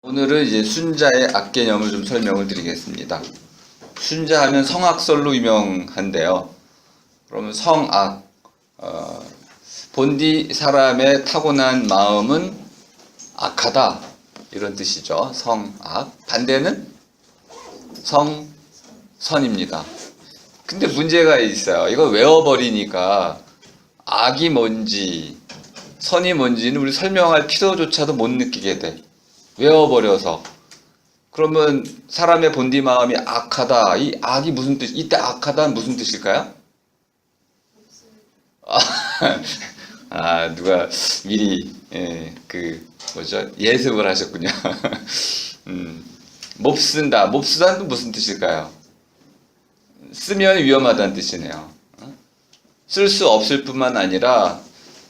오늘은 이제 순자의 악 개념을 좀 설명을 드리겠습니다. 순자하면 성악설로 유명한데요. 그러면 성악, 본디 사람의 타고난 마음은 악하다 이런 뜻이죠. 성악. 반대는 성선입니다. 근데 문제가 있어요. 이거 외워버리니까 악이 뭔지 선이 뭔지는 우리 설명할 필요조차도 못 느끼게 돼. 외워버려서. 그러면 사람의 본디 마음이 악하다. 이 악이 무슨 뜻? 이때 악하다는 무슨 뜻일까요? 누가 미리 예습을 하셨군요. 몹쓴다. 몹쓰다는 무슨 뜻일까요? 쓰면 위험하다는 뜻이네요. 쓸 수 없을 뿐만 아니라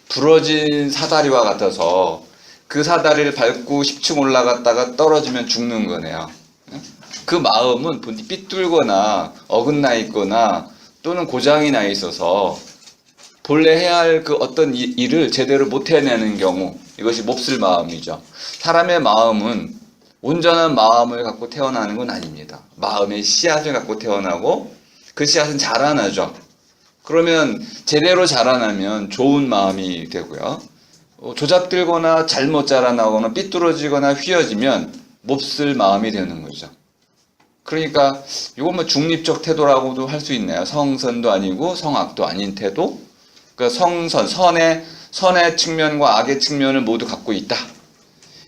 부러진 사다리와 같아서 그 사다리를 밟고 10층 올라갔다가 떨어지면 죽는 거네요. 그 마음은 본디 삐뚤거나 어긋나 있거나 또는 고장이 나 있어서 본래 해야 할 그 어떤 일을 제대로 못 해내는 경우, 이것이 몹쓸 마음이죠. 사람의 마음은 온전한 마음을 갖고 태어나는 건 아닙니다. 마음의 씨앗을 갖고 태어나고 그 씨앗은 자라나죠. 그러면 제대로 자라나면 좋은 마음이 되고요. 조잡들거나 잘못 자라나거나 삐뚤어지거나 휘어지면 몹쓸 마음이 되는 거죠. 그러니까 이건 뭐 중립적 태도라고도 할 수 있네요. 성선도 아니고 성악도 아닌 태도. 그러니까 성선, 선의 측면과 악의 측면을 모두 갖고 있다.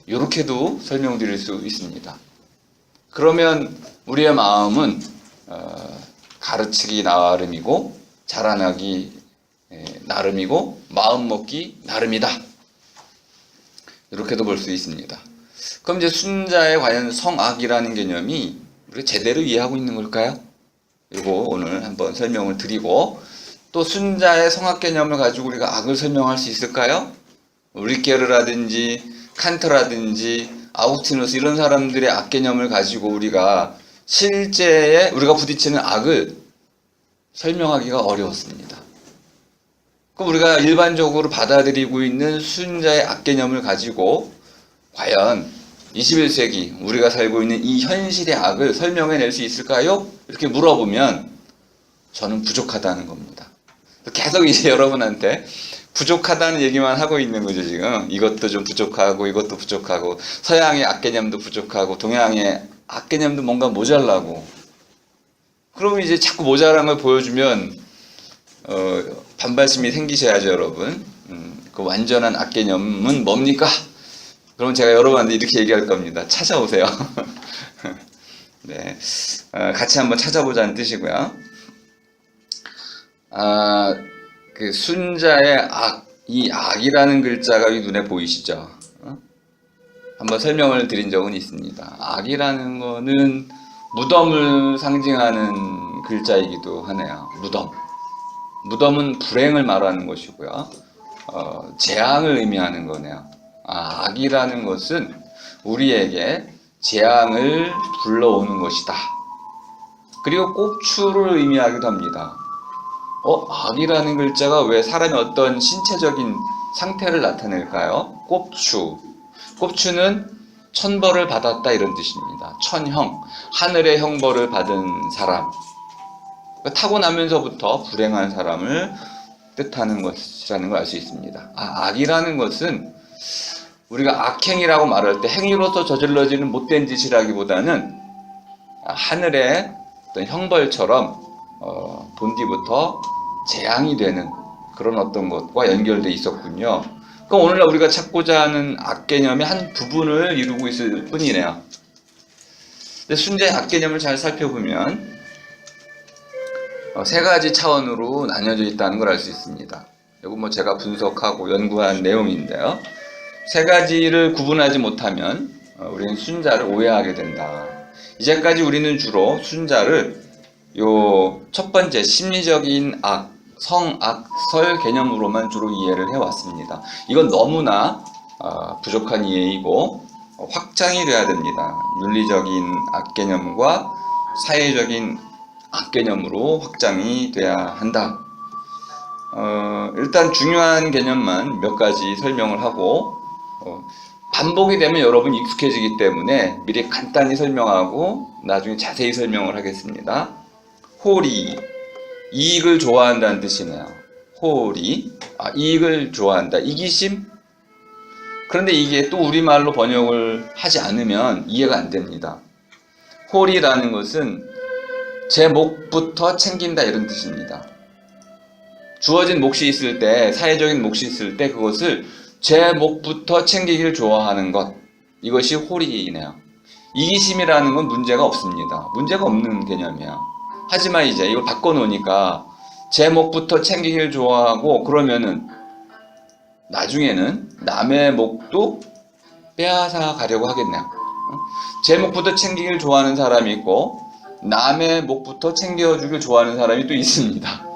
이렇게도 설명드릴 수 있습니다. 그러면 우리의 마음은 가르치기 나름이고 자라나기 나름이고 마음 먹기 나름이다. 이렇게도 볼 수 있습니다. 그럼 이제 순자의 과연 성악이라는 개념이 우리가 제대로 이해하고 있는 걸까요? 이거 오늘 한번 설명을 드리고, 또 순자의 성악 개념을 가지고 우리가 악을 설명할 수 있을까요? 리케르라든지 칸트라든지 아우구스티누스 이런 사람들의 악 개념을 가지고 우리가 실제에 우리가 부딪히는 악을 설명하기가 어려웠습니다. 그럼 우리가 일반적으로 받아들이고 있는 순자의 악 개념을 가지고 과연 21세기 우리가 살고 있는 이 현실의 악을 설명해낼 수 있을까요? 이렇게 물어보면 저는 부족하다는 겁니다. 계속 이제 여러분한테 부족하다는 얘기만 하고 있는 거죠, 지금. 이것도 좀 부족하고 이것도 부족하고 서양의 악 개념도 부족하고 동양의 악 개념도 뭔가 모자라고. 그러면 이제 자꾸 모자란 걸 보여주면 반발심이 생기셔야죠, 여러분. 그 완전한 악 개념은 뭡니까? 그럼 제가 여러분한테 이렇게 얘기할 겁니다. 찾아오세요. 네, 같이 한번 찾아보자는 뜻이고요. 그 순자의 악, 이 악이라는 글자가 눈에 보이시죠? 한번 설명을 드린 적은 있습니다. 악이라는 거는 무덤을 상징하는 글자이기도 하네요. 무덤은 불행을 말하는 것이고요. 재앙을 의미하는 거네요. 악이라는 것은 우리에게 재앙을 불러오는 것이다. 그리고 꼽추를 의미하기도 합니다. 악이라는 글자가 왜 사람의 어떤 신체적인 상태를 나타낼까요? 꼽추는 천벌을 받았다 이런 뜻입니다. 천형, 하늘의 형벌을 받은 사람. 타고나면서부터 불행한 사람을 뜻하는 것이라는 걸 알 수 있습니다. 악이라는 것은 우리가 악행이라고 말할 때 행위로서 저질러지는 못된 짓이라기보다는 하늘의 어떤 형벌처럼 본디부터 재앙이 되는 그런 어떤 것과 연결되어 있었군요. 그럼 오늘날 우리가 찾고자 하는 악 개념의 한 부분을 이루고 있을 뿐이네요. 순자의 악 개념을 잘 살펴보면 세 가지 차원으로 나뉘어져 있다는 걸 알 수 있습니다. 이건 제가 분석하고 연구한 내용인데요. 세 가지를 구분하지 못하면 우리는 순자를 오해하게 된다. 이제까지 우리는 주로 순자를 첫 번째 심리적인 악, 성악설 개념으로만 주로 이해를 해왔습니다. 이건 너무나 부족한 이해이고 확장이 돼야 됩니다. 윤리적인 악 개념과 사회적인 악 개념으로 확장이 돼야 한다. 일단 중요한 개념만 몇 가지 설명을 하고 반복이 되면 여러분 익숙해지기 때문에 미리 간단히 설명하고 나중에 자세히 설명을 하겠습니다. 홀이 이익을 좋아한다는 뜻이네요. 홀이 이익을 좋아한다. 이기심? 그런데 이게 또 우리말로 번역을 하지 않으면 이해가 안 됩니다. 홀이라는 것은 제 몫부터 챙긴다 이런 뜻입니다. 주어진 몫이 있을 때, 사회적인 몫이 있을 때 그것을 제 몫부터 챙기기를 좋아하는 것, 이것이 홀이네요. 이기심이라는 건 문제가 없습니다. 문제가 없는 개념이에요. 하지만 이제 이걸 바꿔놓으니까 제 몫부터 챙기기를 좋아하고 그러면은 나중에는 남의 몫도 빼앗아 가려고 하겠네요. 제 몫부터 챙기기를 좋아하는 사람이 있고 남의 몫부터 챙겨주길 좋아하는 사람이 또 있습니다.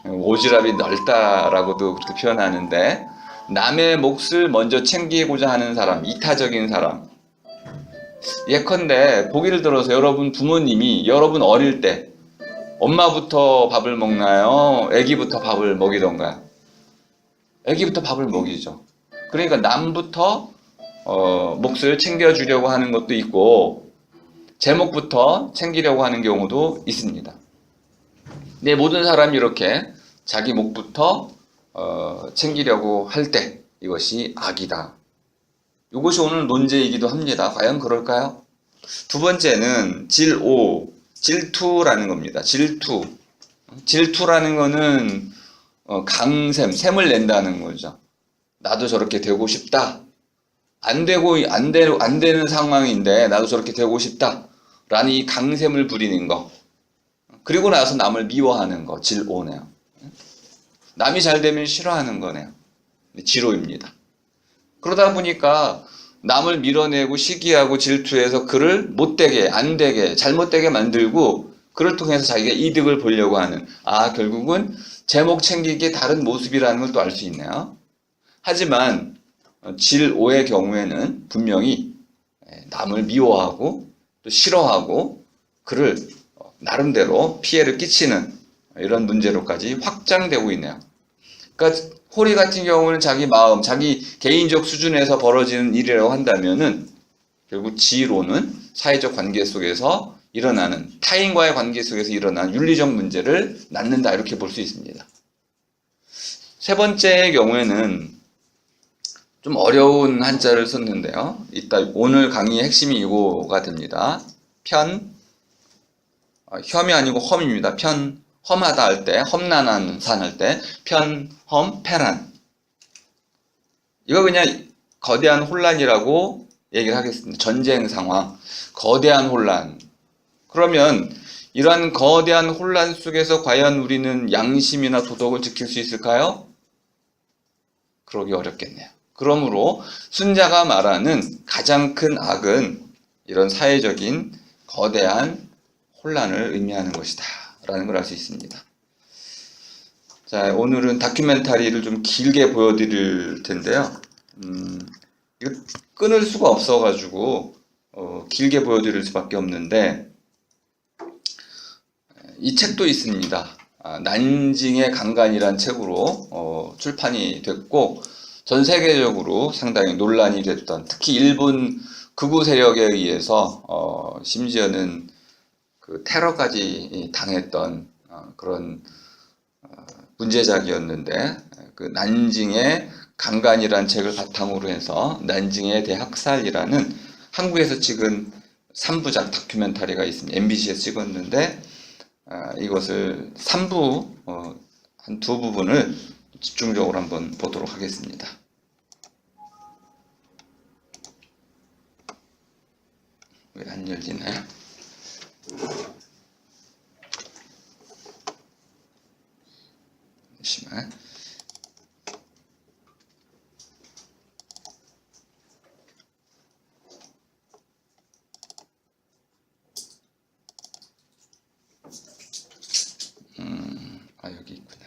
오지랖이 넓다라고도 그렇게 표현하는데 남의 몫을 먼저 챙기고자 하는 사람, 이타적인 사람. 예컨대 보기를 들어서 여러분 부모님이 여러분 어릴 때 엄마부터 밥을 먹나요? 아기부터 밥을 먹이던가요? 아기부터 밥을 먹이죠. 그러니까 남부터 몫을 챙겨주려고 하는 것도 있고 제 몫부터 챙기려고 하는 경우도 있습니다. 네, 모든 사람이 이렇게 자기 몫부터 챙기려고 할 때 이것이 악이다. 이것이 오늘 논제이기도 합니다. 과연 그럴까요? 두 번째는 질투라는 겁니다. 질투라는 거는 셈을 낸다는 거죠. 나도 저렇게 되고 싶다. 안 되는 상황인데 나도 저렇게 되고 싶다. 라는 이 강셈을 부리는 거. 그리고 나서 남을 미워하는 거. 질오네요. 남이 잘 되면 싫어하는 거네요. 지로입니다. 그러다 보니까 남을 밀어내고 시기하고 질투해서 그를 못되게, 안되게, 잘못되게 만들고 그를 통해서 자기가 이득을 보려고 하는 결국은 제목 챙기기의 다른 모습이라는 걸 또 알 수 있네요. 하지만 질오의 경우에는 분명히 남을 미워하고 또 싫어하고 그를 나름대로 피해를 끼치는 이런 문제로까지 확장되고 있네요. 그러니까 홀이 같은 경우는 자기 마음, 자기 개인적 수준에서 벌어지는 일이라고 한다면은 결국 지로는 사회적 관계 속에서 일어나는 타인과의 관계 속에서 일어나는 윤리적 문제를 낳는다 이렇게 볼 수 있습니다. 세 번째의 경우에는 좀 어려운 한자를 썼는데요. 이따 오늘 강의의 핵심이 이거가 됩니다. 혐이 아니고 험입니다. 험하다 할 때, 험난한 산 할 때, 패란. 이거 그냥 거대한 혼란이라고 얘기를 하겠습니다. 전쟁 상황, 거대한 혼란. 그러면 이러한 거대한 혼란 속에서 과연 우리는 양심이나 도덕을 지킬 수 있을까요? 그러기 어렵겠네요. 그러므로 순자가 말하는 가장 큰 악은 이런 사회적인 거대한 혼란을 의미하는 것이다 라는 걸 알 수 있습니다. 자, 오늘은 다큐멘터리를 좀 길게 보여드릴 텐데요. 이거 끊을 수가 없어가지고 길게 보여드릴 수밖에 없는데 이 책도 있습니다. 난징의 강간이란 책으로 출판이 됐고 전 세계적으로 상당히 논란이 됐던, 특히 일본 극우 세력에 의해서 심지어는 그 테러까지 당했던 그런 문제작이었는데 그 난징의 강간이라는 책을 바탕으로 해서 난징의 대학살이라는 한국에서 찍은 3부작 다큐멘터리가 있습니다. MBC에서 찍었는데 이것을 3부 한 두 부분을 집중적으로 한번 보도록 하겠습니다. 왜 안 열리나요? 잠시만. 여기 있구나.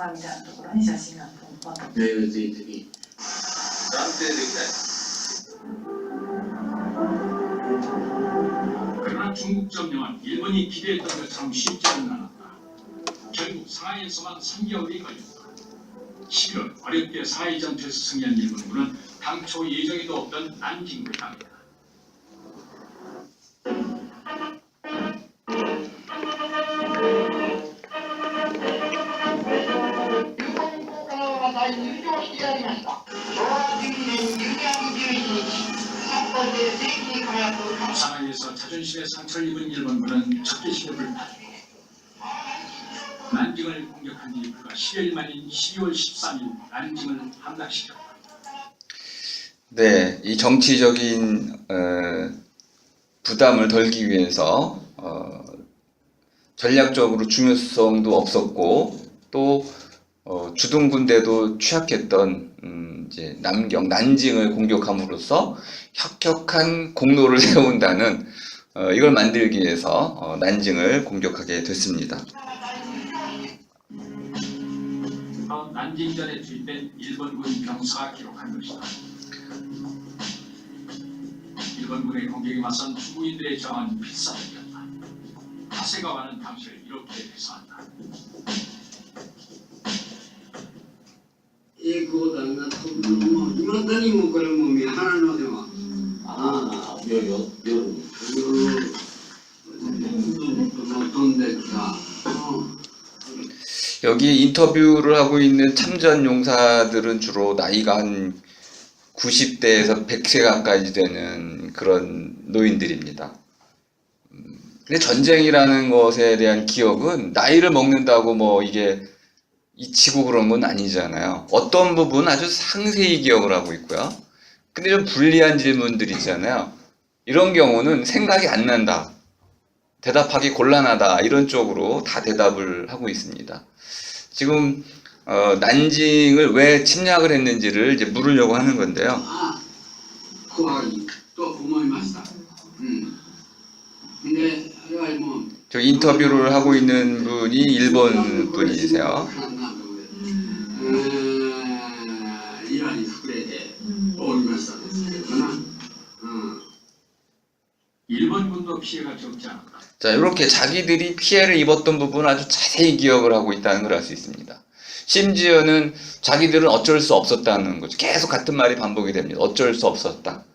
かみたいなところに写真がポンポンと。メールついてに断定できない。 그러나 중국 점령은 일본이 기대했던 것처럼 쉽지는 않았다. 결국 상하이에서만 3개월이 걸렸다. 11월 어렵게 상하이 전투에서 승리한 일본군은 당초 예정에도 없던 난징을 당했다. 상하이에서 자존심에 상처를 입은 일본군은 적개심에 불타고 난징을 공격한 지 불과 10여일 만인 12월 13일 난징을 함락시켰다. 네, 이 정치적인 부담을 덜기 위해서 전략적으로 중요성도 없었고 또 주둔 군대도 취약했던 이제 남경 난징을 공격함으로써 혁혁한 공로를 세운다는 이걸 만들기 위해서 난징을 공격하게 됐습니다. 난징전에 투입된 일본군 병사가 기록한 것이다. 일본군의 공격에 맞선 중국인들의 저항은 필사적이었다. 하세가와는 당시를 이렇게 묘사한다. 栄光弾が飛ぶのもいまだにもこれも見鼻のでも夜飛んできた。 여기 인터뷰를 하고 있는 참전 용사들은 주로 나이가 한 90대에서 100세 가까이 되는 그런 노인들입니다. 근데 전쟁이라는 것에 대한 기억은 나이를 먹는다고 뭐 이게 잊히고 그런 건 아니잖아요. 어떤 부분 아주 상세히 기억을 하고 있고요. 근데 좀 불리한 질문들 있잖아요. 이런 경우는 생각이 안 난다. 대답하기 곤란하다. 이런 쪽으로 다 대답을 하고 있습니다. 지금 난징을 왜 침략을 했는지를 이제 물으려고 하는 건데요. 怖いと思いました。で、あれはもう 저 인터뷰를 하고 있는 분이 일본 분이세요. イラに隠れておりましたですけどな。 일본군도 피해가 적지 않았다. 자, 이렇게 자기들이 피해를 입었던 부분을 아주 자세히 기억을 하고 있다는 걸 알 수 있습니다. 심지어는 자기들은 어쩔 수 없었다는 거죠. 계속 같은 말이 반복이 됩니다. 어쩔 수 없었다.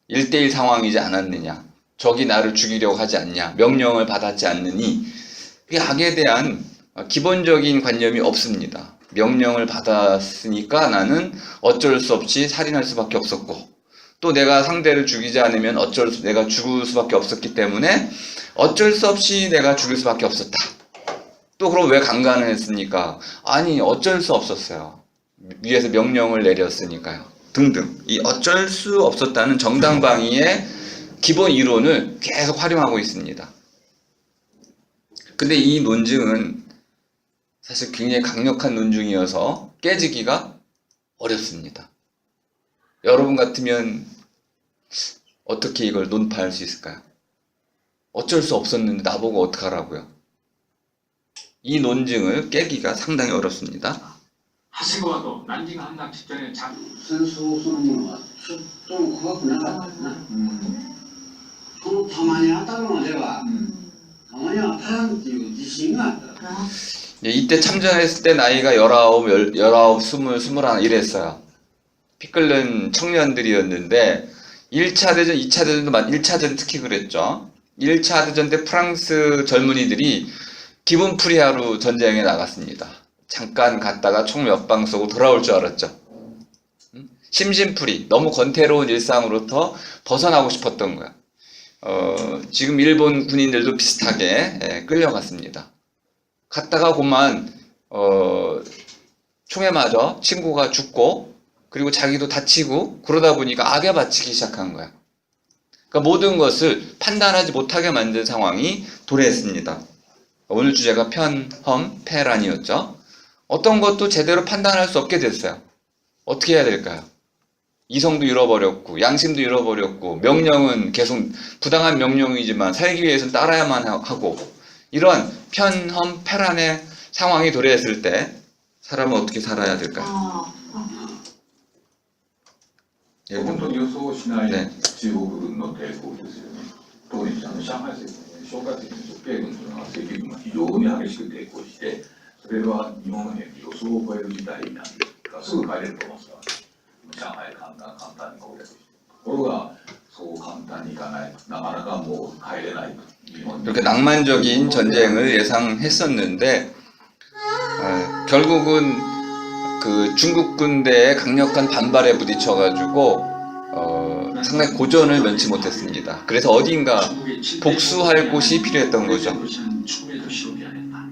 1대1 상황이지 않았느냐. 적이 나를 죽이려고 하지 않냐. 명령을 받았지 않느니. 이 악에 대한 기본적인 관념이 없습니다. 명령을 받았으니까 나는 어쩔 수 없이 살인할 수밖에 없었고 또 내가 상대를 죽이지 않으면 내가 죽을 수밖에 없었기 때문에 어쩔 수 없이 내가 죽을 수밖에 없었다. 또 그럼 왜 강간을 했습니까? 아니 어쩔 수 없었어요. 위에서 명령을 내렸으니까요. 등등. 이 어쩔 수 없었다는 정당방위의 기본 이론을 계속 활용하고 있습니다. 근데 이 논증은 사실 굉장히 강력한 논증이어서 깨지기가 어렵습니다. 여러분 같으면 어떻게 이걸 논파할 수 있을까요? 어쩔 수 없었는데 나보고 어떡하라고요? 이 논증을 깨기가 상당히 어렵습니다. 하세가와도 난징 함락 직전에 戦争そのものはちょっとも怖くなかったな。この弾に当たるまでは弾に当たらんっていう自信があった。 이때 참전했을 때 나이가 19, 20, 21 이랬어요. 피 끓는 청년들이었는데 1차 대전, 2차 대전도 1차전 특히 그랬죠. 1차 대전 때 프랑스 젊은이들이 기분풀이하러 전쟁에 나갔습니다. 잠깐 갔다가 총 몇 방 쏘고 돌아올 줄 알았죠. 심심풀이, 너무 권태로운 일상으로부터 벗어나고 싶었던 거야. 지금 일본 군인들도 비슷하게 끌려갔습니다. 갔다가 그만 총에 맞아 친구가 죽고 그리고 자기도 다치고 그러다 보니까 악에 바치기 시작한 거야. 그러니까 모든 것을 판단하지 못하게 만든 상황이 도래했습니다. 오늘 주제가 편험, 패란이었죠. 어떤 것도 제대로 판단할 수 없게 됐어요. 어떻게 해야 될까요? 이성도 잃어버렸고 양심도 잃어버렸고 명령은 계속 부당한 명령이지만 살기 위해서는 따라야만 하고 이러한 편험, 패란의 상황이 도래했을 때 사람은 어떻게 살아야 될까? あ 예, 本当に予想しないね中国軍の抵抗ですよね。特に上海政府、蒋介石の直系軍というのは正規軍が非常に激しく抵抗して、それは日本兵の予想を超える事態になって、すぐ帰れると思ってたわけ。上海簡単に攻略して。ところが、そう簡単にいかない。なかなかもう帰れないと。日本に 이렇게 낭만적인 전쟁을 예상했었는데 결국은 그 중국 군대의 강력한 반발에 부딪혀가지고 상당히 고전을 면치 못했습니다. 그래서 어딘가 복수할 곳이 필요했던 거죠. 죽음의 도시로 변했다.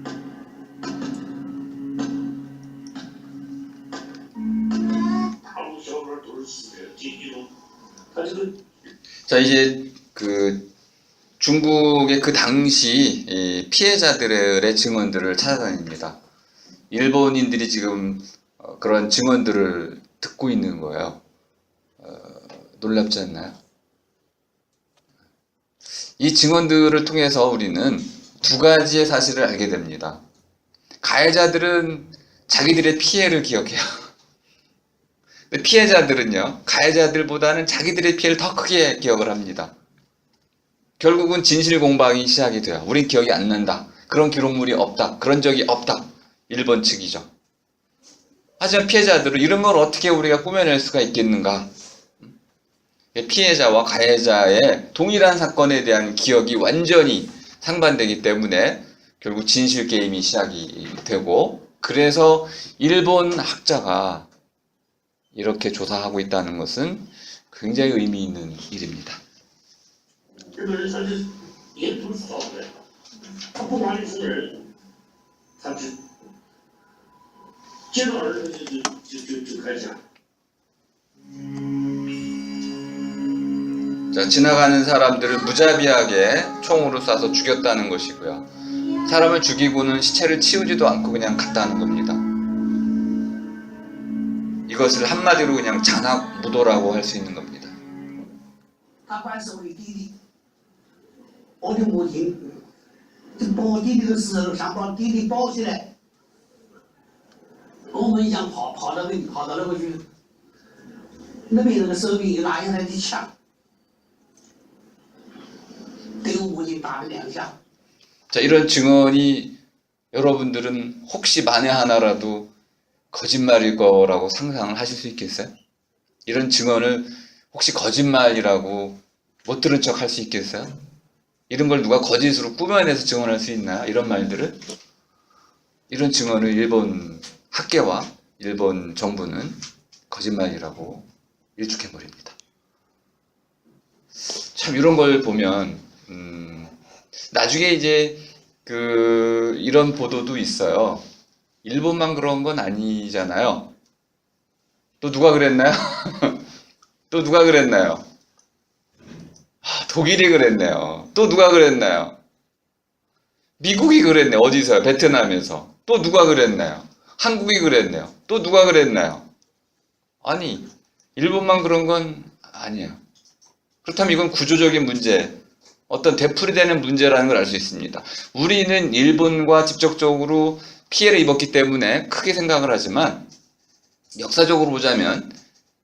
자, 이제 그 중국의 그 당시 이 피해자들의 증언들을 찾아다닙니다. 일본인들이 지금 그런 증언들을 듣고 있는 거예요. 놀랍지 않나요? 이 증언들을 통해서 우리는 두 가지의 사실을 알게 됩니다. 가해자들은 자기들의 피해를 기억해요. 근데 피해자들은요, 가해자들보다는 자기들의 피해를 더 크게 기억을 합니다. 결국은 진실 공방이 시작이 돼요. 우린 기억이 안 난다. 그런 기록물이 없다. 그런 적이 없다. 일본 측이죠. 하지만 피해자들은 이런 걸 어떻게 우리가 꾸며낼 수가 있겠는가? 피해자와 가해자의 동일한 사건에 대한 기억이 완전히 상반되기 때문에 결국 진실 게임이 시작이 되고, 그래서 일본 학자가 이렇게 조사하고 있다는 것은 굉장히 의미 있는 일입니다. 日本人他是也不知道的，他不管你什么人，他只见到人就开枪。 자, 지나가는 사람들을 무자비하게 총으로 쏴서 죽였다는 것이고요. 사람을 죽이고는 시체를 치우지도 않고 그냥 갔다는 겁니다. 이것을 한마디로 그냥 잔악무도라고 할 수 있는 겁니다. 他管是我的弟弟，我的母亲，这把我弟弟的时候想把弟弟抱起来，我们想跑到那个去，那边那个手里拿下来的枪，给我母亲打了2下。 자, 이런 증언이 여러분들은 혹시 만에 하나라도 거짓말일 거라고 상상을 하실 수 있겠어요? 이런 증언을 혹시 거짓말이라고 못 들은 척 할 수 있겠어요? 이런 걸 누가 거짓으로 꾸며내서 증언할 수 있나요? 이런 말들을? 이런 증언을 일본 학계와 일본 정부는 거짓말이라고 일축해버립니다. 참 이런 걸 보면 나중에 이제 이런 보도도 있어요. 일본만 그런 건 아니잖아요. 또 누가 그랬나요? 또 누가 그랬나요? 독일이 그랬네요. 또 누가 그랬나요? 미국이 그랬네요. 어디서요? 베트남에서. 또 누가 그랬나요? 한국이 그랬네요. 또 누가 그랬나요? 아니, 일본만 그런 건 아니에요. 그렇다면 이건 구조적인 문제, 어떤 되풀이되는 문제라는 걸 알 수 있습니다. 우리는 일본과 직접적으로 피해를 입었기 때문에 크게 생각을 하지만 역사적으로 보자면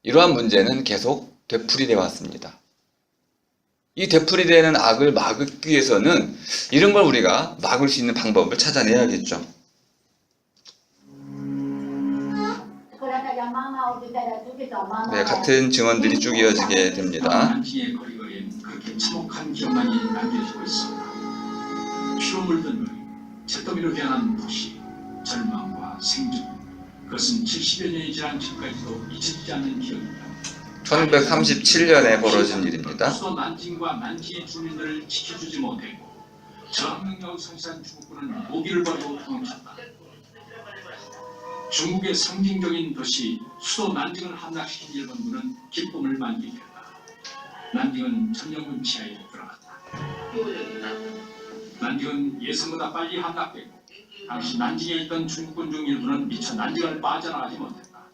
이러한 문제는 계속 되풀이되어 왔습니다. 이 되풀이되는 악을 막기 위해서는 이런 걸 우리가 막을 수 있는 방법을 찾아내야겠죠. 네, 같은 증언들이 쭉 이어지게 됩니다. 난징의 거리거리엔 그렇게 참혹한 기억만이 남겨지고 있습니다. 피로 물든 거리, 잿더미로 변한 도시, 절망과 생존. 그것은 70여 년이 지난 지금까지도 잊혀지지 않는 기억입니다. 1937년에 벌어진 일입니다. 수도 난징과 난징의 주민들을 지켜주지 못했고 저항력을 상실한 중국군은 모기를 버리고 도망쳤다. 중국의 상징적인 도시 수도 난징을 함락시킨 일본군은 기쁨을 만끽했다. 난징은 점령군 지하에 들어갔다. 난징은 예상보다 빨리 함락되고 당시 난징에 있던 중국군 중 일부는 미처 난징을 빠져나가지 못했다.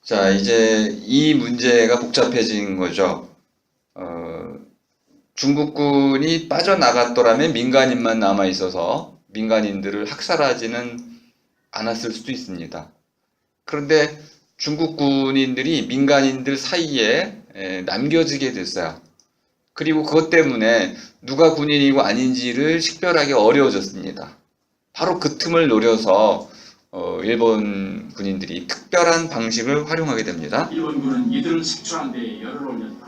자, 이제 이 문제가 복잡해진 거죠. 중국군이 빠져나갔더라면 민간인만 남아있어서 민간인들을 학살하지는 않았을 수도 있습니다. 그런데 중국 군인들이 민간인들 사이에 남겨지게 됐어요. 그리고 그것 때문에 누가 군인이고 아닌지를 식별하기 어려워졌습니다. 바로 그 틈을 노려서 일본 군인들이 특별한 방식을 활용하게 됩니다. 일본군은 이들을 색출한 데에 열을 올렸다.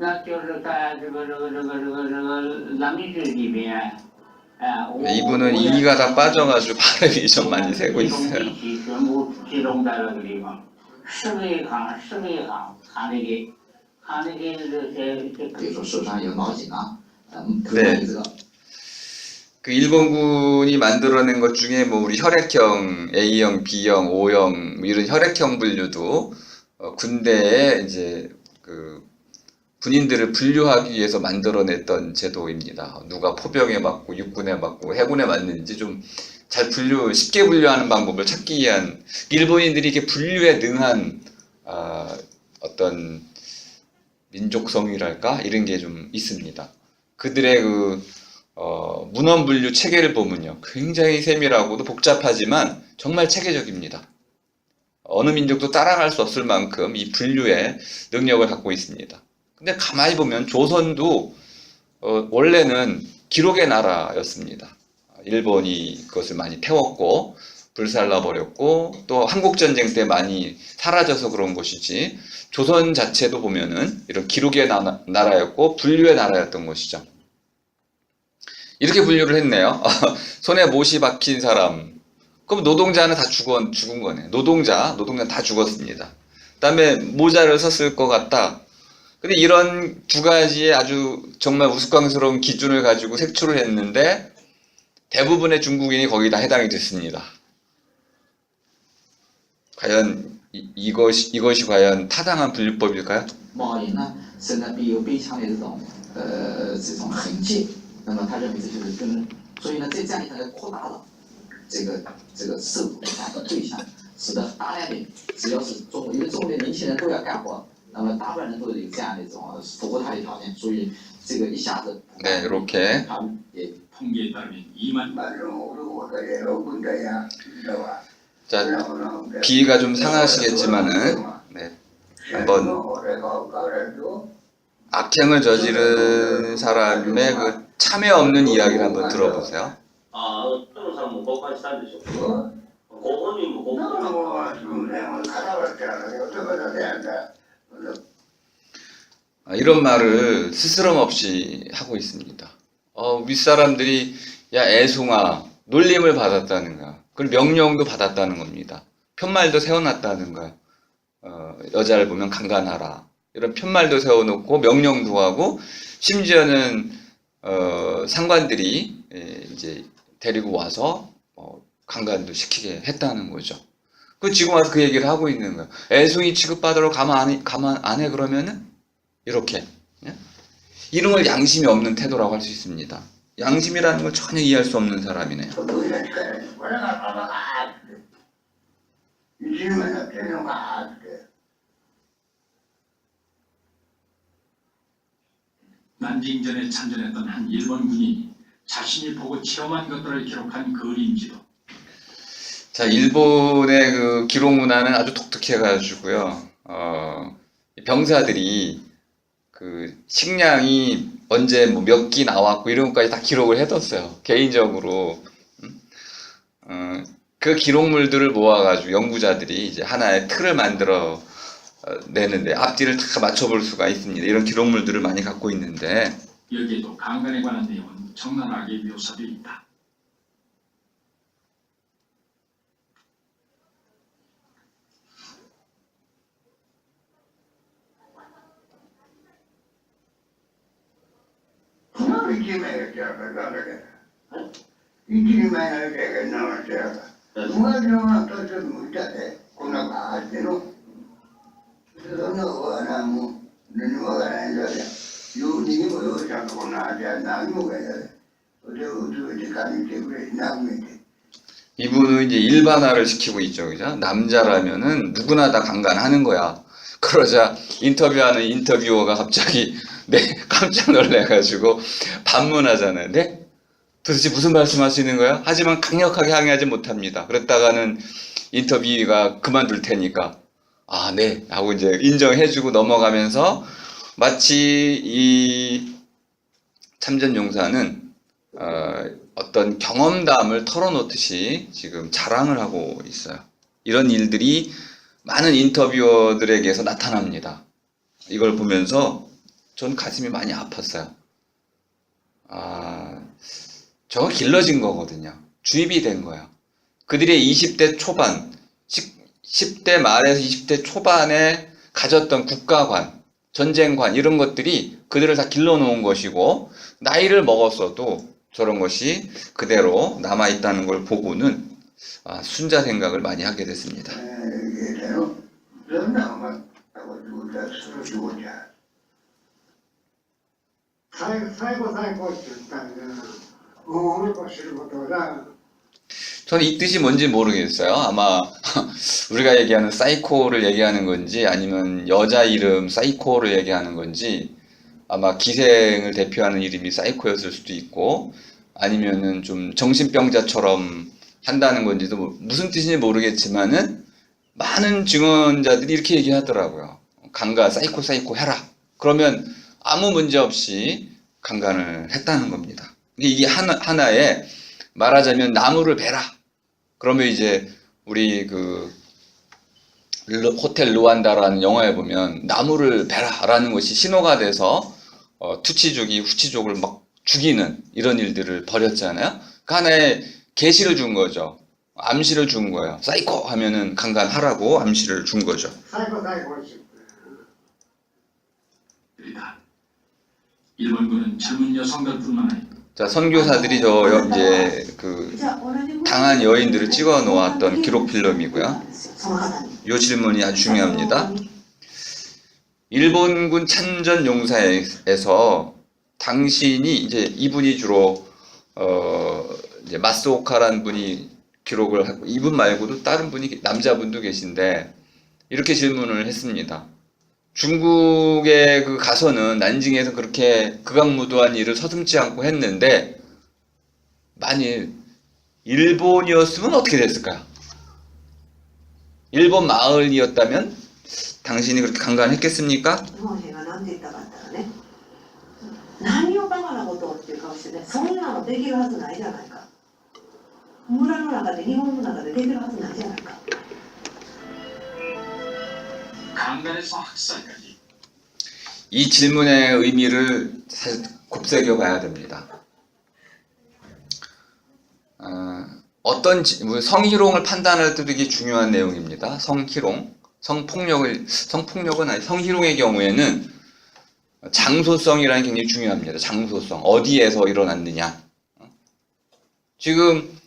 那就是在这个南明市里边，이분은 이가 다 빠져가지고 발음이 좀 많이 새고 있어요. 全部集中在那个地方，四维行，他那个比如说手上有毛巾啊，可 네 能这个 그 일본군이 만들어낸 것 중에 뭐 우리 혈액형 A형, B형, O형 뭐 이런 혈액형 분류도 군대에 이제 그 군인들을 분류하기 위해서 만들어냈던 제도입니다. 누가 포병에 맞고 육군에 맞고 해군에 맞는지 좀 잘 쉽게 분류하는 방법을 찾기 위한 일본인들이 이렇게 분류에 능한 어떤 민족성이랄까 이런 게 좀 있습니다. 그들의 그 문헌 분류 체계를 보면요, 굉장히 세밀하고도 복잡하지만 정말 체계적입니다. 어느 민족도 따라갈 수 없을 만큼 이 분류의 능력을 갖고 있습니다. 근데 가만히 보면 조선도 원래는 기록의 나라였습니다. 일본이 그것을 많이 태웠고 불살라 버렸고 또 한국전쟁 때 많이 사라져서 그런 것이지, 조선 자체도 보면은 이런 기록의 나라였고 분류의 나라였던 것이죠. 이렇게 분류를 했네요. 손에 못이 박힌 사람, 그럼 노동자는 다 죽은 거네. 노동자는 다 죽었습니다. 그 다음에 모자를 썼을 것 같다. 근데 이런 두 가지의 아주 정말 우스꽝스러운 기준을 가지고 색출을 했는데 대부분의 중국인이 거기다 해당이 됐습니다. 과연 이것이 과연 타당한 분류법일까요? 毛银呢，身上必有悲伤的这种痕迹，那么他认为这就是跟，所以呢，这样一个扩大了这个受苦的对象，使得大量的只要是因为中国的年轻人都要干活，那么大部分人都有这样的一种符合他的条件，所以这个一下子 네, 이렇게 예. 통계에 따르면 2만 자, 비위가 좀 상하시겠지만은 네, 한번 악행을 저지른 사람의 그 참회 없는 이야기를 한번 들어보세요. ああ、トロさんも公開したんでしょうか。ご本人も公開した。 이런 말을 스스럼 없이 하고 있습니다. 윗사람들이 야 애송아 놀림을 받았다는가, 그리고 명령도 받았다는 겁니다. 편말도 세워놨다는가, 여자를 보면 강간하라 이런 편말도 세워놓고 명령도 하고 심지어는 상관들이 이제 데리고 와서 강간도 시키게 했다는 거죠. 그 지금 와서 그 얘기를 하고 있는 거예요. 애송이 취급받으러 가만 안 해 그러면은 이렇게, 예? 이런 걸 양심이 없는 태도라고 할 수 있습니다. 양심이라는 걸 전혀 이해할 수 없는 사람이네요. 난징전에 참전했던 한 일본 군인이 자신이 보고 체험한 것들을 기록한 그림지도. 자, 일본의 그 기록 문화는 아주 독특해가지고요. 병사들이 그 식량이 언제 뭐 몇 끼 나왔고 이런 것까지 다 기록을 해뒀어요. 개인적으로. 그 기록물들을 모아가지고 연구자들이 이제 하나의 틀을 만들어 내는데 앞뒤를 다 맞춰볼 수가 있습니다. 이런 기록물들을 많이 갖고 있는데 여기에도 강간에 관한 내용은 적나라하게 묘사되어 있다. 이분은 이제 일반화를 시키고 있죠, 그죠? 남자라면은 누구나 다 강간하는 거야. 그러자 인터뷰하는 인터뷰어가 갑자기 깜짝 놀래가지고 반문하잖아요. 네? 도대체 무슨 말씀 하시는 거야? 하지만 강력하게 항의하지 못합니다. 그랬다가는 인터뷰가 그만둘 테니까. 아, 네. 하고 이제 인정해주고 넘어가면서 마치 이 참전용사는 어떤 경험담을 털어놓듯이 지금 자랑을 하고 있어요. 이런 일들이 많은 인터뷰어들에게서 나타납니다. 이걸 보면서 전 가슴이 많이 아팠어요. 저거 길러진 거거든요. 주입이 된 거예요. 그들의 20대 초반, 10대 말에서 20대 초반에 가졌던 국가관, 전쟁관 이런 것들이 그들을 다 길러놓은 것이고 나이를 먹었어도 저런 것이 그대로 남아있다는 걸 보고는 순자 생각을 많이 하게 됐습니다. 人呢嘛，我住在45年。最後って言ったんだな。もう俺も知ることだ。 저는 이 뜻이 뭔지 모르겠어요. 아마 우리가 얘기하는 사이코를 얘기하는 건지 아니면 여자 이름 사이코를 얘기하는 건지 아마 기생을 대표하는 이름이 사이코였을 수도 있고 아니면은 좀 정신병자처럼 한다는 건지도 무슨 뜻인지 모르겠지만은 많은 증언자들이 이렇게 얘기하더라고요. 강간, 사이코 해라. 그러면 아무 문제 없이 강간을 했다는 겁니다. 이게 하나의 말하자면 나무를 베라. 그러면 이제 우리 그 호텔 루안다라는 영화에 보면 나무를 베라라는 것이 신호가 돼서 투치족이 후치족을 막 죽이는 이런 일들을 벌였잖아요. 그 하나의 계시를 준 거죠. 암시를 준 거예요. 사이코 하면은 강간하라고 암시를 준 거죠. 들이다. 일본군은 젊은 여성들뿐만 아니라 자, 선교사들이 이제 그 당한 여인들을 찍어 놓았던 기록 필름이고요. 이 질문이 아주 중요합니다. 일본군 참전 용사에서 당신이 이제 이분이 주로 이제 마스오카라는 분이 기록을 하고 이분 말고도 다른 분이 남자분도 계신데 이렇게 질문을 했습니다. 중국에 그 가서는 난징에서 그렇게 극악무도한 일을 서슴지 않고 했는데 만일 일본이었으면 어떻게 됐을까요? 일본 마을이었다면 당신이 그렇게 강간했겠습니까? 何をバカなことをっていう顔してね、そんなのできるはずないじゃないか。村の中で日本の中でできるはずないじゃないか。 강간에서 학살까지 이 질문의 의미를 사실 곱새겨 봐야 됩니다. 성희롱을 판단할 때도 이게 중요한 내용입니다. 성희롱, 성폭력은 아니, 성희롱의 경우에는 장소성이라는 게 굉장히 중요합니다. 장소성, 어디에서 일어났느냐. 지금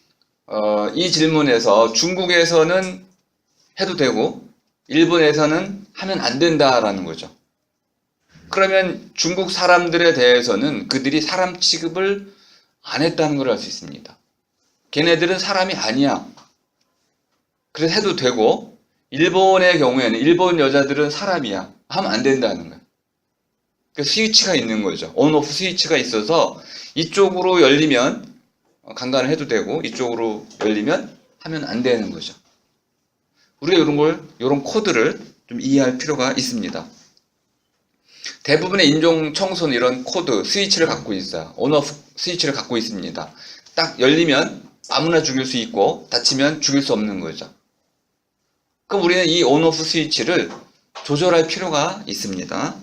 이 질문에서 중국에서는 해도 되고 일본에서는 하면 안 된다라는 거죠. 그러면 중국 사람들에 대해서는 그들이 사람 취급을 안 했다는 걸 알 수 있습니다. 걔네들은 사람이 아니야. 그래서 해도 되고 일본의 경우에는 일본 여자들은 사람이야. 하면 안 된다는 거예요. 그 스위치가 있는 거죠. 온오프 스위치가 있어서 이쪽으로 열리면 강간을 해도 되고 이쪽으로 열리면 하면 안 되는 거죠. 우리가 이런 코드를 좀 이해할 필요가 있습니다. 대부분의 인종 청소는 이런 코드, 스위치를 갖고 있어요. 온오프 스위치를 갖고 있습니다. 딱 열리면 아무나 죽일 수 있고 닫히면 죽일 수 없는 거죠. 그럼 우리는 이 온오프 스위치를 조절할 필요가 있습니다.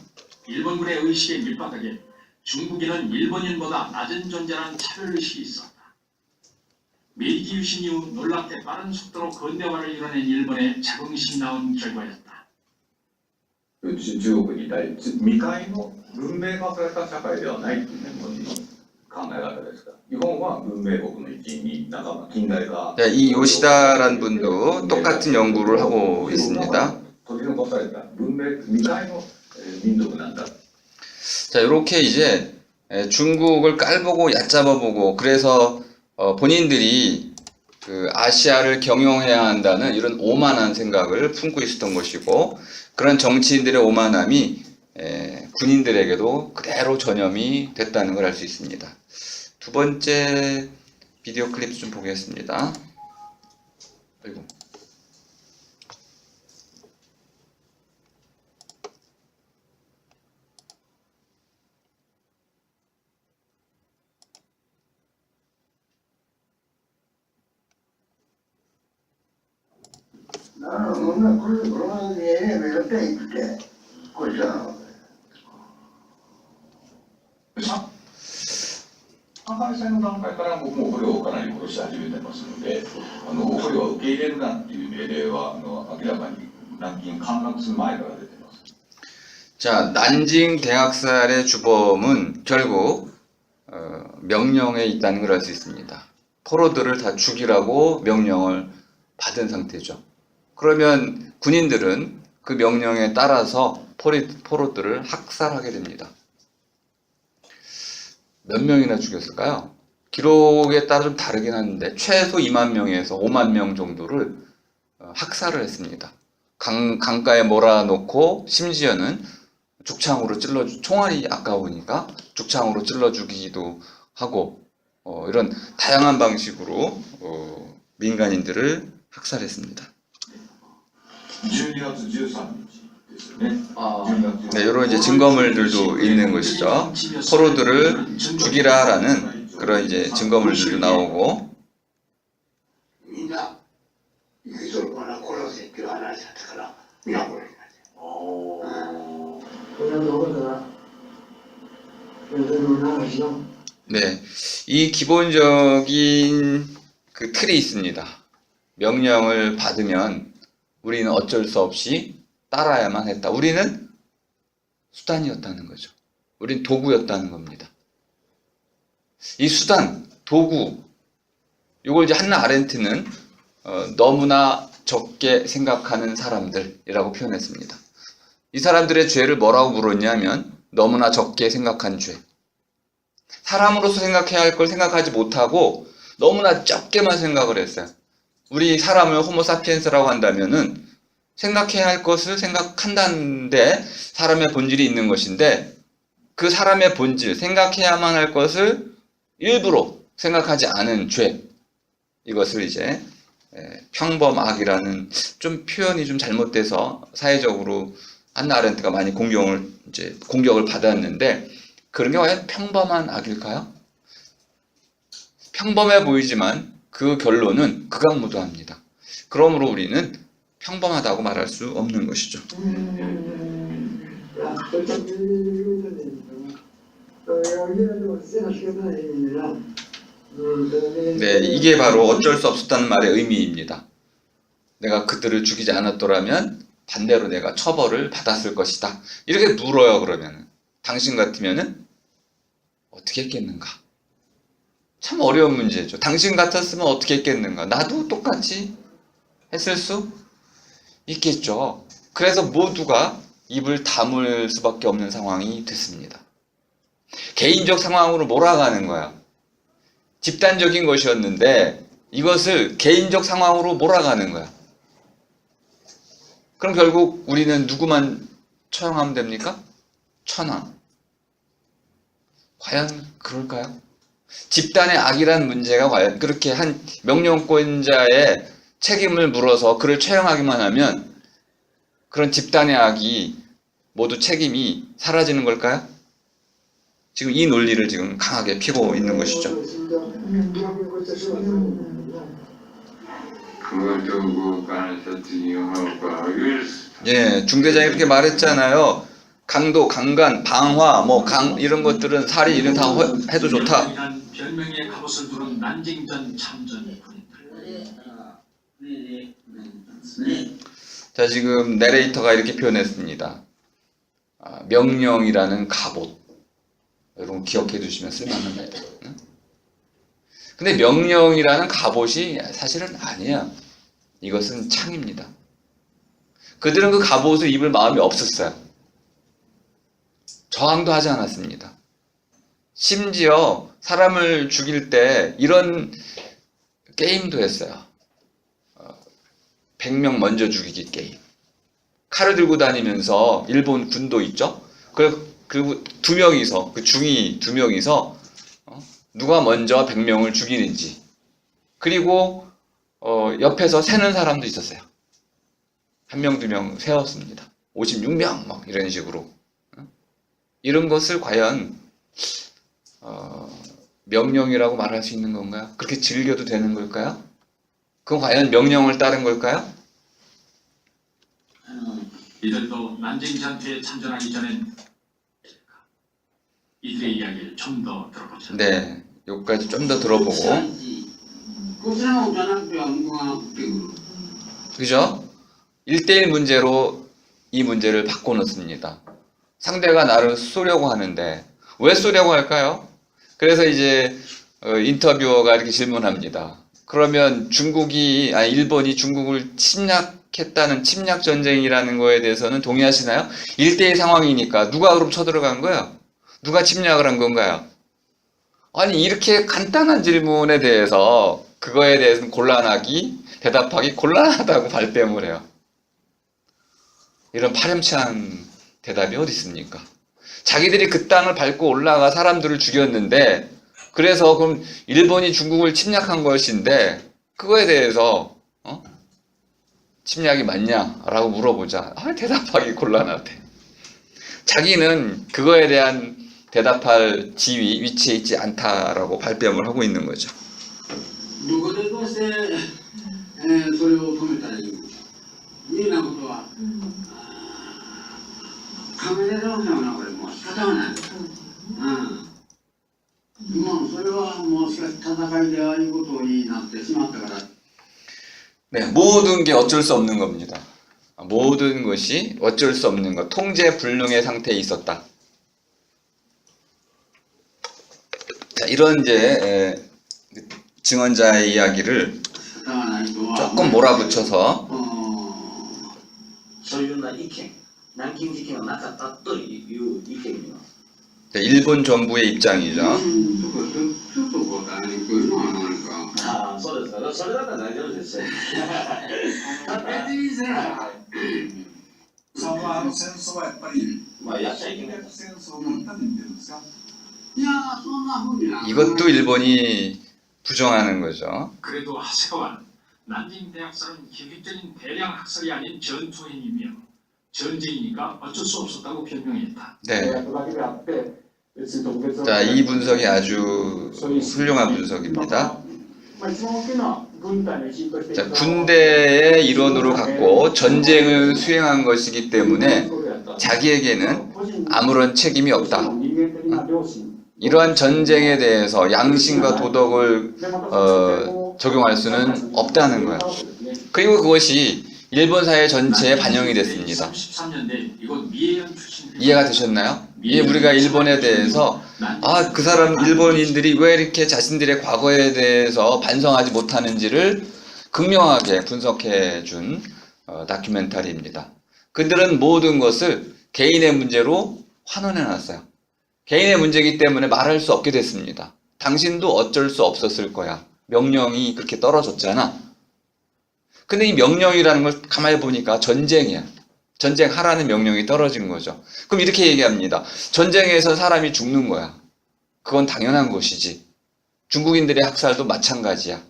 일본군의 의식의 밑바닥에 중국인은 일본인보다 낮은 존재라는 차별의식이 있었다. 메이지 유신 이후 놀랍게 빠른 속도로 근대화를 이뤄낸 일본의 자긍심이 나온 결과였다. 中国に対未開の文明化された社会ではないというね、考え方ですから。日本は文明国の一員に近代化。 이 요시다라는 분도 똑같은 연구를 하고 있습니다. 取り残された文明未開の民族なんだ。 자, 이렇게 이제 중국을 깔보고 얕잡아보고 그래서 본인들이 그 아시아를 경영해야 한다는 이런 오만한 생각을 품고 있었던 것이고 그런 정치인들의 오만함이 군인들에게도 그대로 전염이 됐다는 걸 알 수 있습니다. 두 번째 비디오 클립 좀 보겠습니다. 아이고. 나는 뭔가 그런 게 매력돼 있게 그죠. 上海戦の段階から僕も捕虜をかなり殺し始めてますので、捕虜を受け入れるなっていう命令は明らかに南京陥落する前から出てます。 자, 난징 대학살의 주범은 결국 명령에 있다는 걸 알 수 있습니다. 포로들을 다 죽이라고 명령을 받은 상태죠. 그러면 군인들은 그 명령에 따라서 포로들을 학살하게 됩니다. 몇 명이나 죽였을까요? 기록에 따라 좀 다르긴 하는데 최소 2만 명에서 5만 명 정도를 학살을 했습니다. 강가에 몰아놓고 심지어는 죽창으로 총알이 아까우니까 죽창으로 찔러 죽이기도 하고 이런 다양한 방식으로 민간인들을 학살했습니다. 12月13日ですよね。 네, 이런 이제 증거물들도 있는 것이죠. 포로들을 죽이라라는 그런 이제 증거물들도 나오고. みんな生きとるから殺せっていう話だったから皆殺しになって。네, 이 기본적인 그 틀이 있습니다. 명령을 받으면 우리는 어쩔 수 없이 따라야만 했다. 우리는 수단이었다는 거죠. 우린 도구였다는 겁니다. 이 수단, 도구, 이걸 이제 한나 아렌트는 너무나 적게 생각하는 사람들이라고 표현했습니다. 이 사람들의 죄를 뭐라고 물었냐면 너무나 적게 생각한 죄. 사람으로서 생각해야 할 걸 생각하지 못하고 너무나 적게만 생각을 했어요. 우리 사람을 호모사피엔스라고 한다면은 생각해야 할 것을 생각한다는데 사람의 본질이 있는 것인데 그 사람의 본질, 생각해야만 할 것을 일부러 생각하지 않은 죄. 이것을 이제 평범악이라는 좀 표현이 좀 잘못돼서 사회적으로 한나 아렌트가 많이 공격을 받았는데 그런 게 과연 평범한 악일까요? 평범해 보이지만 그 결론은 극악무도합니다. 그러므로 우리는 평범하다고 말할 수 없는 것이죠. 네, 이게 바로 어쩔 수 없었다는 말의 의미입니다. 내가 그들을 죽이지 않았더라면 반대로 내가 처벌을 받았을 것이다. 이렇게 물어요. 그러면 당신 같으면은 어떻게 했겠는가? 참 어려운 문제죠. 당신 같았으면 어떻게 했겠는가? 나도 똑같이 했을 수 있겠죠. 그래서 모두가 입을 다물 수밖에 없는 상황이 됐습니다. 개인적 상황으로 몰아가는 거야. 집단적인 것이었는데 이것을 개인적 상황으로 몰아가는 거야. 그럼 결국 우리는 누구만 처형하면 됩니까? 천황. 과연 그럴까요? 집단의 악이란 문제가 과연 그렇게 한 명령권자의 책임을 물어서 그를 처형하기만 하면 그런 집단의 악이 모두 책임이 사라지는 걸까요? 지금 이 논리를 지금 강하게 피고 있는 것이죠. 예, 중대장이 그렇게 말했잖아요. 강도, 강간, 방화, 이런 것들은 살인 이런 다 해도 좋다. 별명의 갑옷을 두른 난징전 참전 군인들. 자, 지금 내레이터가 이렇게 표현했습니다. 명령이라는 갑옷. 여러분 기억해 두시면 쓸만합니다. 근데 명령이라는 갑옷이 사실은 아니에요. 이것은 창입니다. 그들은 그 갑옷을 입을 마음이 없었어요. 저항도 하지 않았습니다. 심지어 사람을 죽일 때 이런 게임도 했어요. 100명 먼저 죽이기 게임. 칼을 들고 다니면서 일본 군도 있죠. 그리고 두 명이서 그 중위 두 명이서 누가 먼저 100명을 죽이는지. 그리고 옆에서 세는 사람도 있었어요. 1명, 2명 세웠습니다. 56명 막 이런 식으로. 이런 것을 과연 명령이라고 말할 수 있는 건가요? 그렇게 즐겨도 되는 걸까요? 그건 과연 명령을 따른 걸까요? 이들도 난징 전투에 참전하기 전엔 이들의 이야기를 좀 더 들어보자. 네, 여기까지 좀 더 들어보고. こちらもじゃなくては向こうが降ってくる。 그죠? 1대1 문제로 이 문제를 바꿔놓습니다. 상대가 나를 쏘려고 하는데 왜 쏘려고 할까요? 그래서 이제 인터뷰어가 이렇게 질문합니다. 그러면 일본이 중국을 침략했다는 침략 전쟁이라는 거에 대해서는 동의하시나요? 1대1 상황이니까 누가 그럼 쳐들어간 거예요? 누가 침략을 한 건가요? 아니 이렇게 간단한 질문에 대해서 그거에 대해서는 대답하기 곤란하다고 발뺌을 해요. 이런 파렴치한 대답이 어디 있습니까? 자기들이 그 땅을 밟고 올라가 사람들을 죽였는데 그래서 그럼 일본이 중국을 침략한 것인데 그거에 대해서 침략이 맞냐라고 물어보자. 대답하기 곤란하대. 자기는 그거에 대한 대답할 위치에 있지 않다라고 발뺌을 하고 있는 거죠. どこでどうして、それを止めたらいいのかいうようなことは、考えられませんよな、これもう仕方がない。もうそれはもうしかし戦いでああいうことになってしまったから。 네, 모든 게 어쩔 수 없는 겁니다. 모든 것이 어쩔 수 없는 것, 통제 불능의 상태에 있었다. 자, 이런 이제 증언자의 이야기를 조금 몰아붙여서 そういうような意見、軟禁事件はなかったという意見には 일본 정부의 입장이죠. ちょっと答えにくいのは何か。ああ、そうですか。それだったら大丈夫ですよ。別にせな。さんは戦争はやっぱりまあやっちゃいけない。戦争のために言ってるんですか？いやそんなふうにな。 이것도 일본이 부정하는 거죠. 그래도 하세가와는 난징 대학살은 기획적인 대량 학살이 아닌 전투 행위며 전쟁이니까 어쩔 수 없었다고 변명했다. 네. 자, 이 분석이 아주 훌륭한 분석입니다. 자, 군대의 일원으로 갖고 전쟁을 수행한 것이기 때문에 자기에게는 아무런 책임이 없다. 이러한 전쟁에 대해서 양심과 도덕을 적용할 수는 없다는 거야. 그리고 그것이 일본 사회 전체에 반영이 됐습니다. 33년대 이곳 미에현 출신 이해가 되셨나요? 이게 우리가 일본에 대해서 그 사람 일본인들이 왜 이렇게 자신들의 과거에 대해서 반성하지 못하는지를 극명하게 분석해 준 다큐멘터리입니다. 그들은 모든 것을 개인의 문제로 환원해 놨어요. 개인의 문제이기 때문에 말할 수 없게 됐습니다. 당신도 어쩔 수 없었을 거야. 명령이 그렇게 떨어졌잖아. 근데 이 명령이라는 걸 가만히 보니까 전쟁이야. 전쟁하라는 명령이 떨어진 거죠. 그럼 이렇게 얘기합니다. 전쟁에서 사람이 죽는 거야. 그건 당연한 것이지. 중국인들의 학살도 마찬가지야.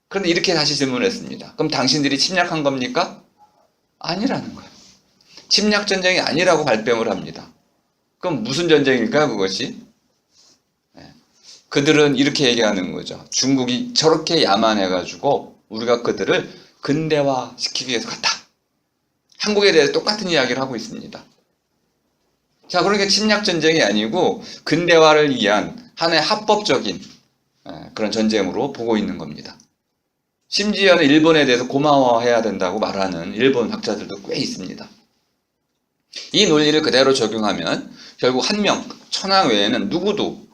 그런데 이렇게 다시 질문했습니다. 그럼 당신들이 침략한 겁니까? 아니라는 거예요. 침략 전쟁이 아니라고 발뺌을 합니다. 그럼 무슨 전쟁일까요, 그것이? 그들은 이렇게 얘기하는 거죠. 중국이 저렇게 야만해가지고 우리가 그들을 근대화시키기 위해서 갔다. 한국에 대해서 똑같은 이야기를 하고 있습니다. 자, 그러니까 침략 전쟁이 아니고 근대화를 위한 하나의 합법적인 그런 전쟁으로 보고 있는 겁니다. 심지어는 일본에 대해서 고마워해야 된다고 말하는 일본 학자들도 꽤 있습니다. 이 논리를 그대로 적용하면 결국 한 명, 천황 외에는 누구도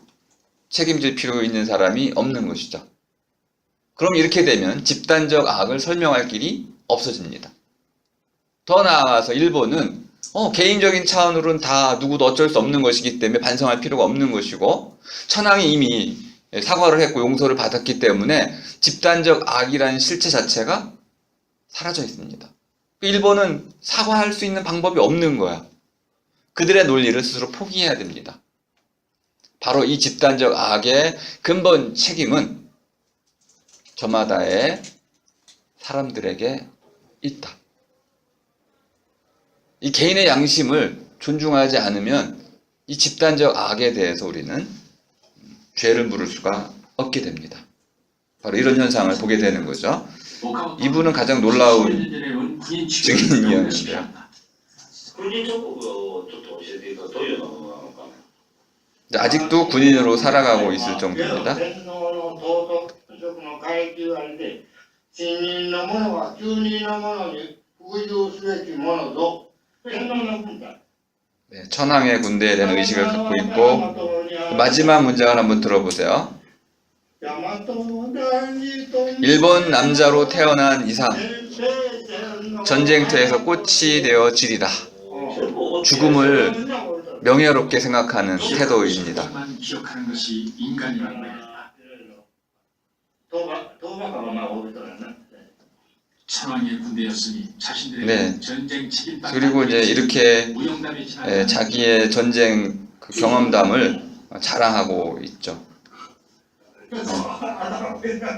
책임질 필요 있는 사람이 없는 것이죠. 그럼 이렇게 되면 집단적 악을 설명할 길이 없어집니다. 더 나아가서 일본은 개인적인 차원으로는 다 누구도 어쩔 수 없는 것이기 때문에 반성할 필요가 없는 것이고 천황이 이미 사과를 했고 용서를 받았기 때문에 집단적 악이라는 실체 자체가 사라져 있습니다. 일본은 사과할 수 있는 방법이 없는 거야. 그들의 논리를 스스로 포기해야 됩니다. 바로 이 집단적 악의 근본 책임은 저마다의 사람들에게 있다. 이 개인의 양심을 존중하지 않으면 이 집단적 악에 대해서 우리는 죄를 물을 수가 없게 됩니다. 바로 이런 현상을 보게 되는 거죠. 이분은 가장 놀라운 증인이었는데요. 軍人彫刻をちょっと教えていただくとどういうのなのかな。 아직도 군인으로 살아가고 있을 정도입니다. 天皇の頭頭職の階級あれで、新任の者は旧任の者に服従すべきものぞ。天皇の文化。 네, 천황의 군대에 대한 의식을 갖고 있고 마지막 문장을 한번 들어보세요. 일본 남자로 태어난 이상 전쟁터에서 꽃이 되어지리다. 죽음을 명예롭게 생각하는 태도입니다. 기억하는 것이 인간이라는 거였다. 천황의 군대였으니 자신들의 네. 전쟁 책임 그리고 이제 이렇게 무용담에 지나간 자기의 전쟁 그 경험담을 자랑하고 있죠.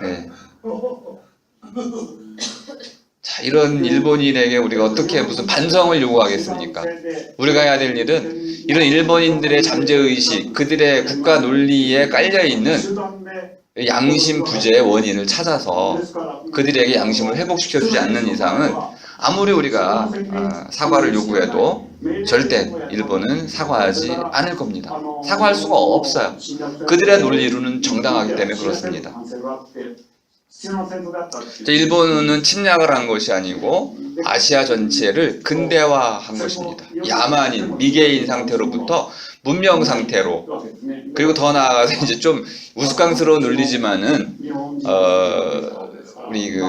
네. 자, 이런 일본인에게 우리가 어떻게 무슨 반성을 요구하겠습니까? 우리가 해야 될 일은 이런 일본인들의 잠재의식, 그들의 국가 논리에 깔려있는 양심 부재의 원인을 찾아서 그들에게 양심을 회복시켜주지 않는 이상은 아무리 우리가 사과를 요구해도 절대 일본은 사과하지 않을 겁니다. 사과할 수가 없어요. 그들의 논리로는 정당하기 때문에 그렇습니다. 일본은 침략을 한 것이 아니고 아시아 전체를 근대화한 것입니다. 야만인, 미개인 상태로부터 문명 상태로, 그리고 더 나아가서 이제 좀 우스꽝스러운 논리지만은 우리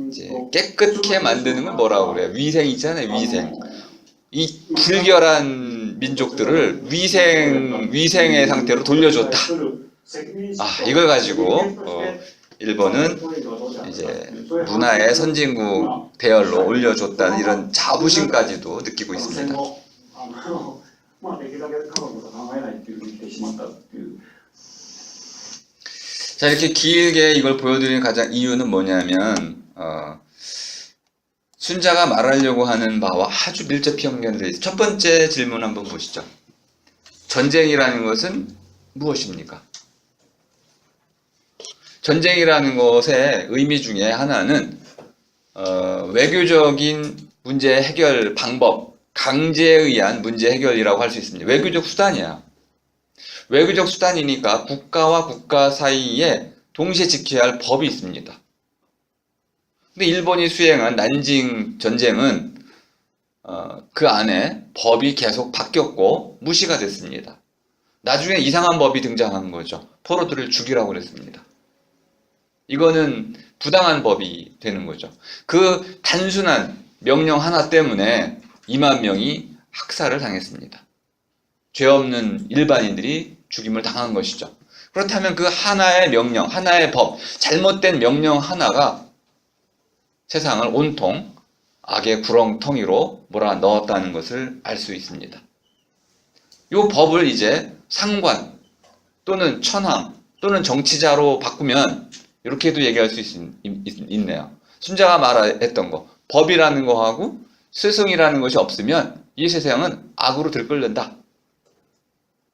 이제 깨끗게 만드는 건 뭐라고 그래요? 위생이잖아요, 위생. 이 불결한 민족들을 위생의 상태로 돌려줬다. 이걸 가지고 일본은 이제 문화의 선진국 대열로 올려줬다는 이런 자부심까지도 느끼고 있습니다. 자, 이렇게 길게 이걸 보여드리는 가장 이유는 뭐냐면 순자가 말하려고 하는 바와 아주 밀접히 연결되어 있어요. 첫 번째 질문 한번 보시죠. 전쟁이라는 것은 무엇입니까? 전쟁이라는 것의 의미 중에 하나는 외교적인 문제 해결 방법, 강제에 의한 문제 해결이라고 할 수 있습니다. 외교적 수단이야. 외교적 수단이니까 국가와 국가 사이에 동시에 지켜야 할 법이 있습니다. 근데 일본이 수행한 난징 전쟁은 그 안에 법이 계속 바뀌었고 무시가 됐습니다. 나중에 이상한 법이 등장한 거죠. 포로들을 죽이라고 그랬습니다. 이거는 부당한 법이 되는 거죠. 그 단순한 명령 하나 때문에 2만 명이 학살을 당했습니다. 죄 없는 일반인들이 죽임을 당한 것이죠. 그렇다면 그 하나의 명령, 하나의 법, 잘못된 명령 하나가 세상을 온통 악의 구렁텅이로 몰아넣었다는 것을 알 수 있습니다. 이 법을 이제 상관 또는 천황 또는 정치자로 바꾸면 이렇게도 얘기할 수 있네요. 순자가 말했던 거, 법이라는 거하고 스승이라는 것이 없으면 이 세상은 악으로 들끓는다.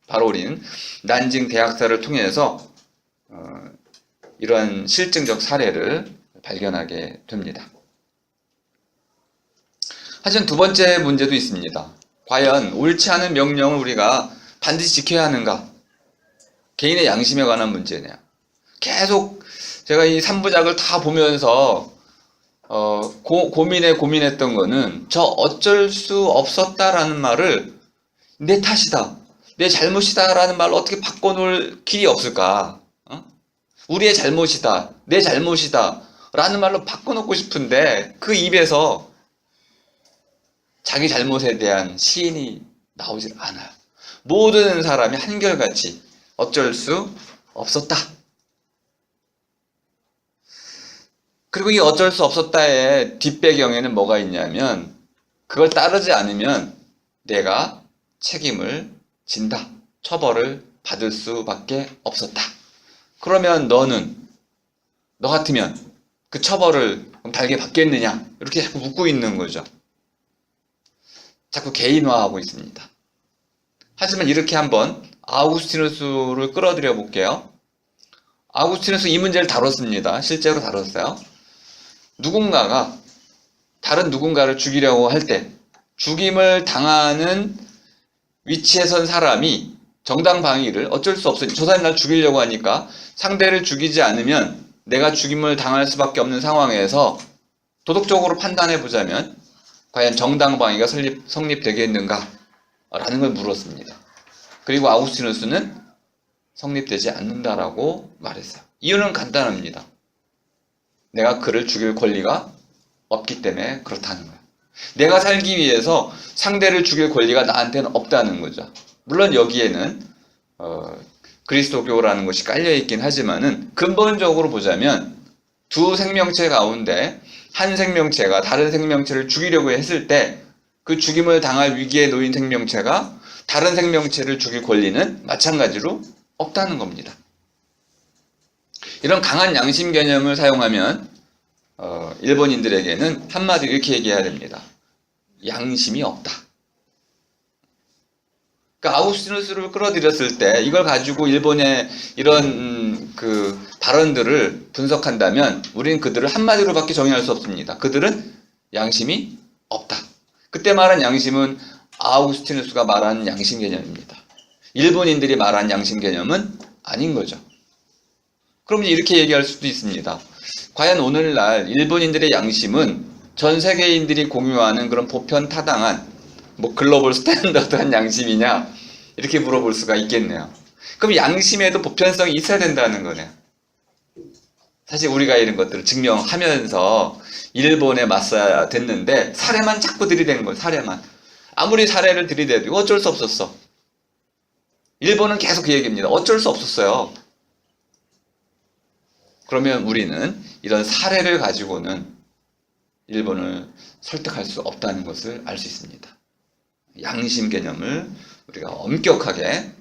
바로 우리는 난징 대학살을 통해서 이러한 실증적 사례를 발견하게 됩니다. 하지만 두 번째 문제도 있습니다. 과연 옳지 않은 명령을 우리가 반드시 지켜야 하는가? 개인의 양심에 관한 문제네요. 계속 제가 이 3부작을 다 보면서 고민했던 거는 저 어쩔 수 없었다라는 말을 내 탓이다, 내 잘못이다 라는 말로 어떻게 바꿔놓을 길이 없을까? 우리의 잘못이다, 내 잘못이다 라는 말로 바꿔놓고 싶은데 그 입에서 자기 잘못에 대한 시인이 나오질 않아요. 모든 사람이 한결같이 어쩔 수 없었다. 그리고 이 어쩔 수 없었다의 뒷배경에는 뭐가 있냐면 그걸 따르지 않으면 내가 책임을 진다, 처벌을 받을 수밖에 없었다. 그러면 너 같으면 그 처벌을 달게 받겠느냐? 이렇게 자꾸 묻고 있는 거죠. 자꾸 개인화하고 있습니다. 하지만 이렇게 한번 아우구스티누스를 끌어들여 볼게요. 아우구스티누스 이 문제를 다뤘습니다. 실제로 다뤘어요. 누군가가 다른 누군가를 죽이려고 할 때 죽임을 당하는 위치에 선 사람이 정당방위를 어쩔 수 없으니 저 사람이 날 죽이려고 하니까 상대를 죽이지 않으면 내가 죽임을 당할 수밖에 없는 상황에서 도덕적으로 판단해 보자면 과연 정당방위가 성립되겠는가? 라는 걸 물었습니다. 그리고 아우구스티누스는 성립되지 않는다라고 말했어요. 이유는 간단합니다. 내가 그를 죽일 권리가 없기 때문에 그렇다는 거예요. 내가 살기 위해서 상대를 죽일 권리가 나한테는 없다는 거죠. 물론 여기에는 그리스도교라는 것이 깔려있긴 하지만은 근본적으로 보자면 두 생명체 가운데 한 생명체가 다른 생명체를 죽이려고 했을 때 그 죽임을 당할 위기에 놓인 생명체가 다른 생명체를 죽일 권리는 마찬가지로 없다는 겁니다. 이런 강한 양심 개념을 사용하면 일본인들에게는 한마디로 이렇게 얘기해야 됩니다. 양심이 없다. 그러니까 아우구스티누스를 끌어들였을 때 이걸 가지고 일본의 이런 그 발언들을 분석한다면 우리는 그들을 한마디로밖에 정의할 수 없습니다. 그들은 양심이 없다. 그때 말한 양심은 아우구스티누스가 말한 양심 개념입니다. 일본인들이 말한 양심 개념은 아닌 거죠. 그럼 이렇게 얘기할 수도 있습니다. 과연 오늘날 일본인들의 양심은 전 세계인들이 공유하는 그런 보편타당한 글로벌 스탠더드한 양심이냐? 이렇게 물어볼 수가 있겠네요. 그럼 양심에도 보편성이 있어야 된다는 거네요. 사실 우리가 이런 것들을 증명하면서 일본에 맞서야 됐는데 사례만 자꾸 들이대는 거예요. 사례만. 아무리 사례를 들이대도 어쩔 수 없었어. 일본은 계속 그 얘기입니다. 어쩔 수 없었어요. 그러면 우리는 이런 사례를 가지고는 일본을 설득할 수 없다는 것을 알 수 있습니다. 양심 개념을 우리가 엄격하게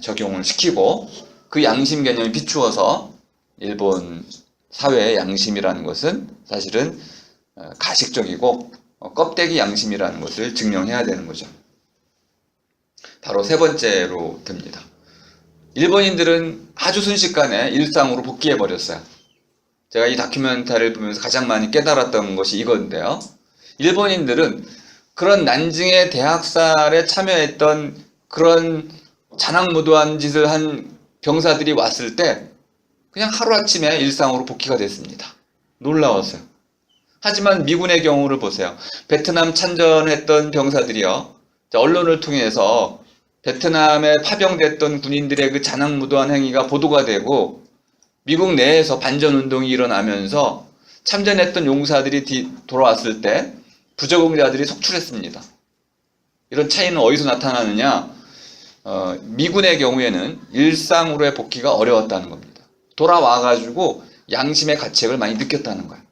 적용을 시키고 그 양심 개념이 비추어서 일본 사회의 양심이라는 것은 사실은 가식적이고 껍데기 양심이라는 것을 증명해야 되는 거죠. 바로 세 번째로 듭니다. 일본인들은 아주 순식간에 일상으로 복귀해버렸어요. 제가 이 다큐멘터리를 보면서 가장 많이 깨달았던 것이 이건데요. 일본인들은 그런 난징의 대학살에 참여했던 그런 잔악무도한 짓을 한 병사들이 왔을 때 그냥 하루아침에 일상으로 복귀가 됐습니다. 놀라웠어요. 하지만 미군의 경우를 보세요. 베트남 참전했던 병사들이요. 언론을 통해서 베트남에 파병됐던 군인들의 그 잔악무도한 행위가 보도가 되고 미국 내에서 반전운동이 일어나면서 참전했던 용사들이 돌아왔을 때 부적응자들이 속출했습니다. 이런 차이는 어디서 나타나느냐? 미군의 경우에는 일상으로의 복귀가 어려웠다는 겁니다. 돌아와가지고 양심의 가책을 많이 느꼈다는 거예요.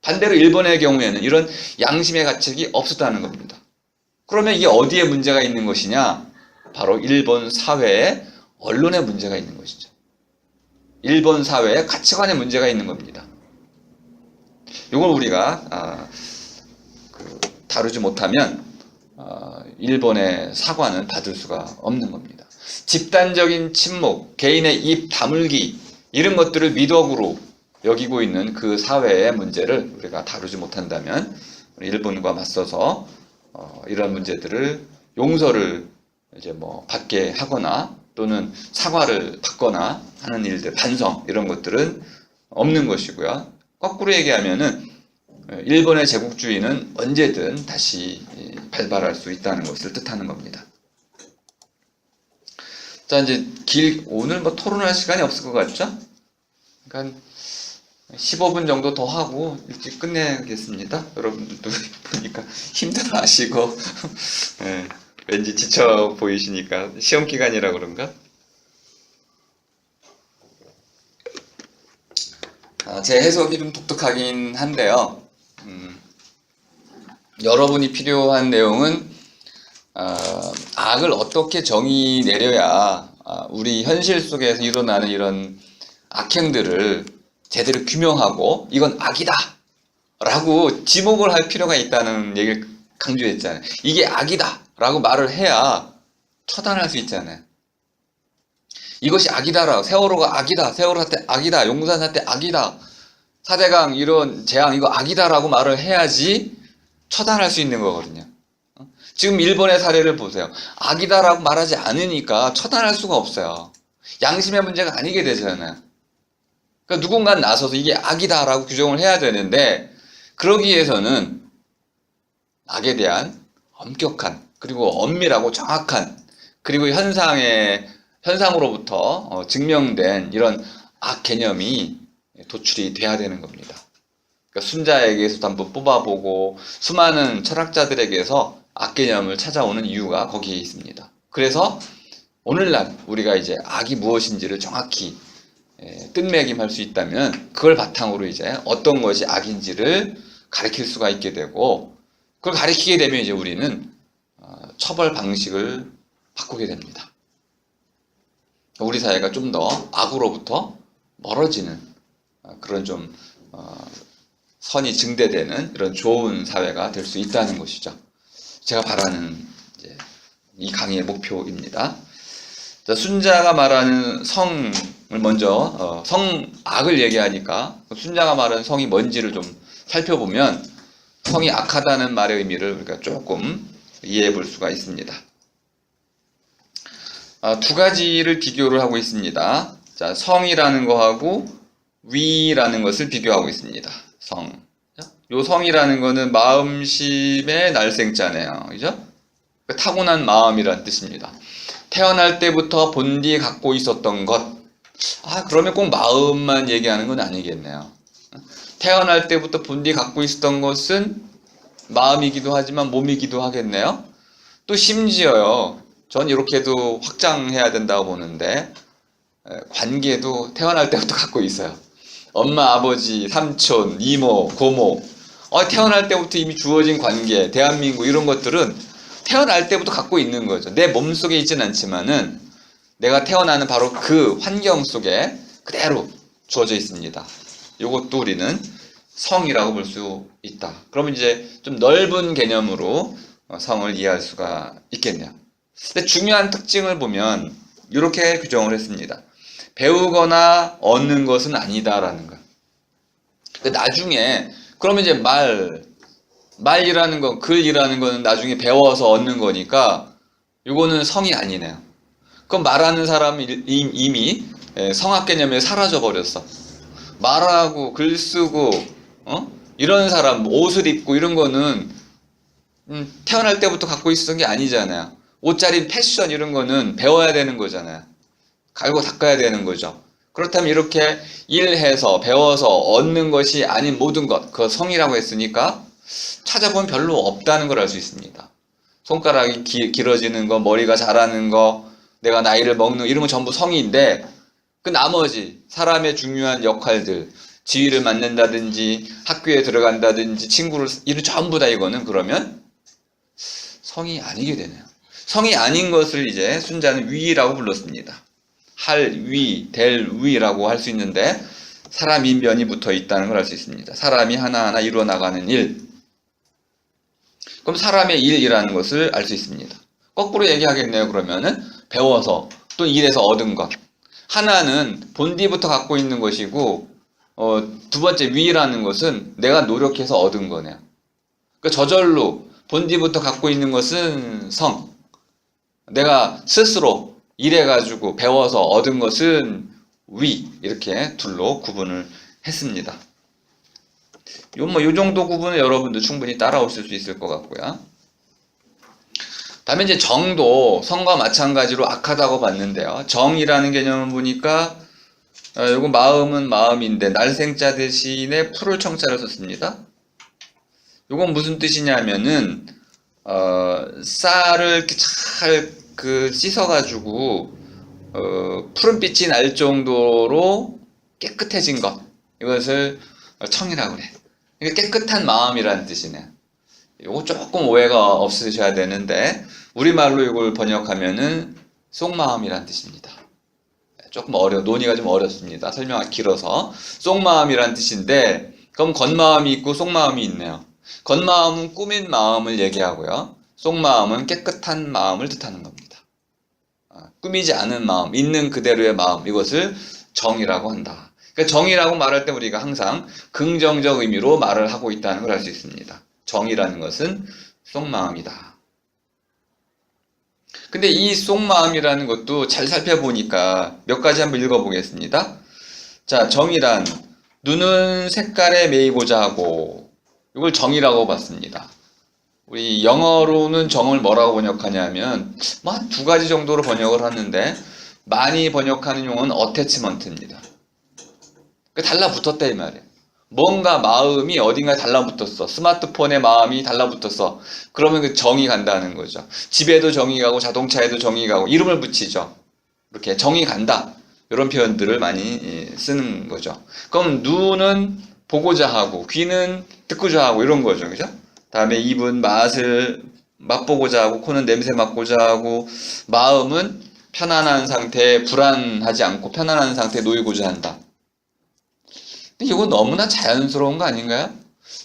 반대로 일본의 경우에는 이런 양심의 가책이 없었다는 겁니다. 그러면 이게 어디에 문제가 있는 것이냐? 바로 일본 사회에 언론에 문제가 있는 것이죠. 일본 사회에 가치관에 문제가 있는 겁니다. 이걸 우리가 다루지 못하면 일본의 사과는 받을 수가 없는 겁니다. 집단적인 침묵, 개인의 입 다물기 이런 것들을 미덕으로 여기고 있는 그 사회의 문제를 우리가 다루지 못한다면 일본과 맞서서 이런 문제들을 용서를 이제 받게 하거나 또는 사과를 받거나 하는 일들, 반성 이런 것들은 없는 것이고요. 거꾸로 얘기하면은 일본의 제국주의는 언제든 다시 발발할 수 있다는 것을 뜻하는 겁니다. 자, 이제 오늘 토론할 시간이 없을 것 같죠? 그러니까 15분 정도 더 하고 일찍 끝내겠습니다. 여러분들도 보니까 힘들어 하시고 네, 왠지 지쳐 보이시니까 시험 기간이라 그런가? 제 해석이 좀 독특하긴 한데요. 여러분이 필요한 내용은 악을 어떻게 정의 내려야 우리 현실 속에서 일어나는 이런 악행들을 제대로 규명하고 이건 악이다 라고 지목을 할 필요가 있다는 얘기를 강조했잖아요. 이게 악이다 라고 말을 해야 처단할 수 있잖아요. 이것이 악이다라고, 세월호가 악이다, 세월호 사태 악이다, 용산 사태 악이다, 4대강 이런 재앙 이거 악이다라고 말을 해야지 처단할 수 있는 거거든요. 지금 일본의 사례를 보세요. 악이다라고 말하지 않으니까 처단할 수가 없어요. 양심의 문제가 아니게 되잖아요. 그러니까 누군가 나서서 이게 악이다라고 규정을 해야 되는데, 그러기 위해서는 악에 대한 엄격한, 그리고 엄밀하고 정확한, 그리고 현상으로부터 증명된 이런 악 개념이 도출이 돼야 되는 겁니다. 그러니까 순자에게서도 한번 뽑아보고 수많은 철학자들에게서 악 개념을 찾아오는 이유가 거기에 있습니다. 그래서 오늘날 우리가 이제 악이 무엇인지를 정확히 뜻매김할 수 있다면 그걸 바탕으로 이제 어떤 것이 악인지를 가리킬 수가 있게 되고, 그걸 가리키게 되면 이제 우리는 처벌 방식을 바꾸게 됩니다. 우리 사회가 좀 더 악으로부터 멀어지는 그런 좀 선이 증대되는 이런 좋은 사회가 될 수 있다는 것이죠. 제가 바라는 이제 이 강의의 목표입니다. 자, 순자가 말하는 성을 먼저 성악을 얘기하니까 순자가 말하는 성이 뭔지를 좀 살펴보면 성이 악하다는 말의 의미를 우리가 조금 이해해 볼 수가 있습니다. 두 가지를 비교를 하고 있습니다. 자, 성이라는 거하고 위라는 것을 비교하고 있습니다. 성. 요 성이라는 거는 마음심의 날생자네요. 그죠? 타고난 마음이란 뜻입니다. 태어날 때부터 본디 갖고 있었던 것. 그러면 꼭 마음만 얘기하는 건 아니겠네요. 태어날 때부터 본디 갖고 있었던 것은 마음이기도 하지만 몸이기도 하겠네요. 또 심지어요, 전 이렇게도 확장해야 된다고 보는데, 관계도 태어날 때부터 갖고 있어요. 엄마, 아버지, 삼촌, 이모, 고모. 태어날 때부터 이미 주어진 관계, 대한민국 이런 것들은 태어날 때부터 갖고 있는 거죠. 내 몸속에 있지는 않지만은 내가 태어나는 바로 그 환경 속에 그대로 주어져 있습니다. 이것도 우리는 성이라고 볼 수 있다. 그러면 이제 좀 넓은 개념으로 성을 이해할 수가 있겠네요. 근데 중요한 특징을 보면 이렇게 규정을 했습니다. 배우거나 얻는 것은 아니다라는 거. 나중에 그러면 이제 말이라는 거, 글이라는 거는 나중에 배워서 얻는 거니까 이거는 성이 아니네요. 그럼 말하는 사람은 이미 성악 개념에 사라져 버렸어. 말하고 글 쓰고 이런 사람, 옷을 입고 이런 거는 태어날 때부터 갖고 있었던 게 아니잖아요. 옷차림, 패션 이런 거는 배워야 되는 거잖아요. 갈고 닦아야 되는 거죠. 그렇다면 이렇게 일해서 배워서 얻는 것이 아닌 모든 것, 그거 성이라고 했으니까 찾아보면 별로 없다는 걸 알 수 있습니다. 손가락이 길어지는 거, 머리가 자라는 거, 내가 나이를 먹는 이런 건 전부 성인데, 그 나머지 사람의 중요한 역할들, 지위를 맡는다든지 학교에 들어간다든지 친구를 이런 전부 다 이거는 그러면 성이 아니게 되네요. 성이 아닌 것을 이제 순자는 위라고 불렀습니다. 할 위, 될 위라고 할 수 있는데 사람 인변이 붙어 있다는 걸 알 수 있습니다. 사람이 하나하나 이루어 나가는 일. 그럼 사람의 일이라는 것을 알 수 있습니다. 거꾸로 얘기하겠네요. 그러면은 배워서 또 일해서 얻은 것. 하나는 본디부터 갖고 있는 것이고 두 번째 위라는 것은 내가 노력해서 얻은 거네요. 그러니까 저절로 본디부터 갖고 있는 것은 성. 내가 스스로 일해가지고 배워서 얻은 것은 위. 이렇게 둘로 구분을 했습니다. 요 정도 구분은 여러분도 충분히 따라오실 수 있을 것 같고요. 다음에 이제 정도 성과 마찬가지로 악하다고 봤는데요. 정이라는 개념을 보니까 요거 마음은 마음인데 날생자 대신에 풀을 청자를 썼습니다. 요건 무슨 뜻이냐면은 쌀을 이렇게 잘 씻어가지고 푸른빛이 날 정도로 깨끗해진 것, 이것을 청이라고 그래. 그러니까 깨끗한 마음이라는 뜻이네요. 이거 조금 오해가 없으셔야 되는데 우리말로 이걸 번역하면은 속마음이란 뜻입니다. 조금 논의가 좀 어렵습니다. 설명하기 길어서. 속마음이란 뜻인데, 그럼 겉마음이 있고 속마음이 있네요. 겉마음은 꾸민 마음을 얘기하고요. 속마음은 깨끗한 마음을 뜻하는 겁니다. 꾸미지 않은 마음, 있는 그대로의 마음, 이것을 정이라고 한다. 그러니까 정이라고 말할 때 우리가 항상 긍정적 의미로 말을 하고 있다는 걸 알 수 있습니다. 정이라는 것은 속마음이다. 근데 이 속마음이라는 것도 잘 살펴보니까 몇 가지 한번 읽어보겠습니다. 자, 정이란 눈은 색깔에 매이고자 하고, 이걸 정이라고 봤습니다. 우리 영어로는 정을 뭐라고 번역하냐면 한 두 가지 정도로 번역을 하는데, 많이 번역하는 용어는 attachment입니다. 달라붙었다 이 말이에요. 뭔가 마음이 어딘가에 달라붙었어. 스마트폰에 마음이 달라붙었어. 그러면 그 정이 간다는 거죠. 집에도 정이 가고 자동차에도 정이 가고 이름을 붙이죠. 이렇게 정이 간다. 이런 표현들을 많이 쓰는 거죠. 그럼 눈은 보고자 하고, 귀는 듣고자 하고, 이런 거죠. 그죠? 다음에 입은 맛을 맛보고자 하고, 코는 냄새 맡고자 하고, 마음은 편안한 상태에 불안하지 않고 편안한 상태에 놓이고자 한다. 근데 이거 너무나 자연스러운 거 아닌가요?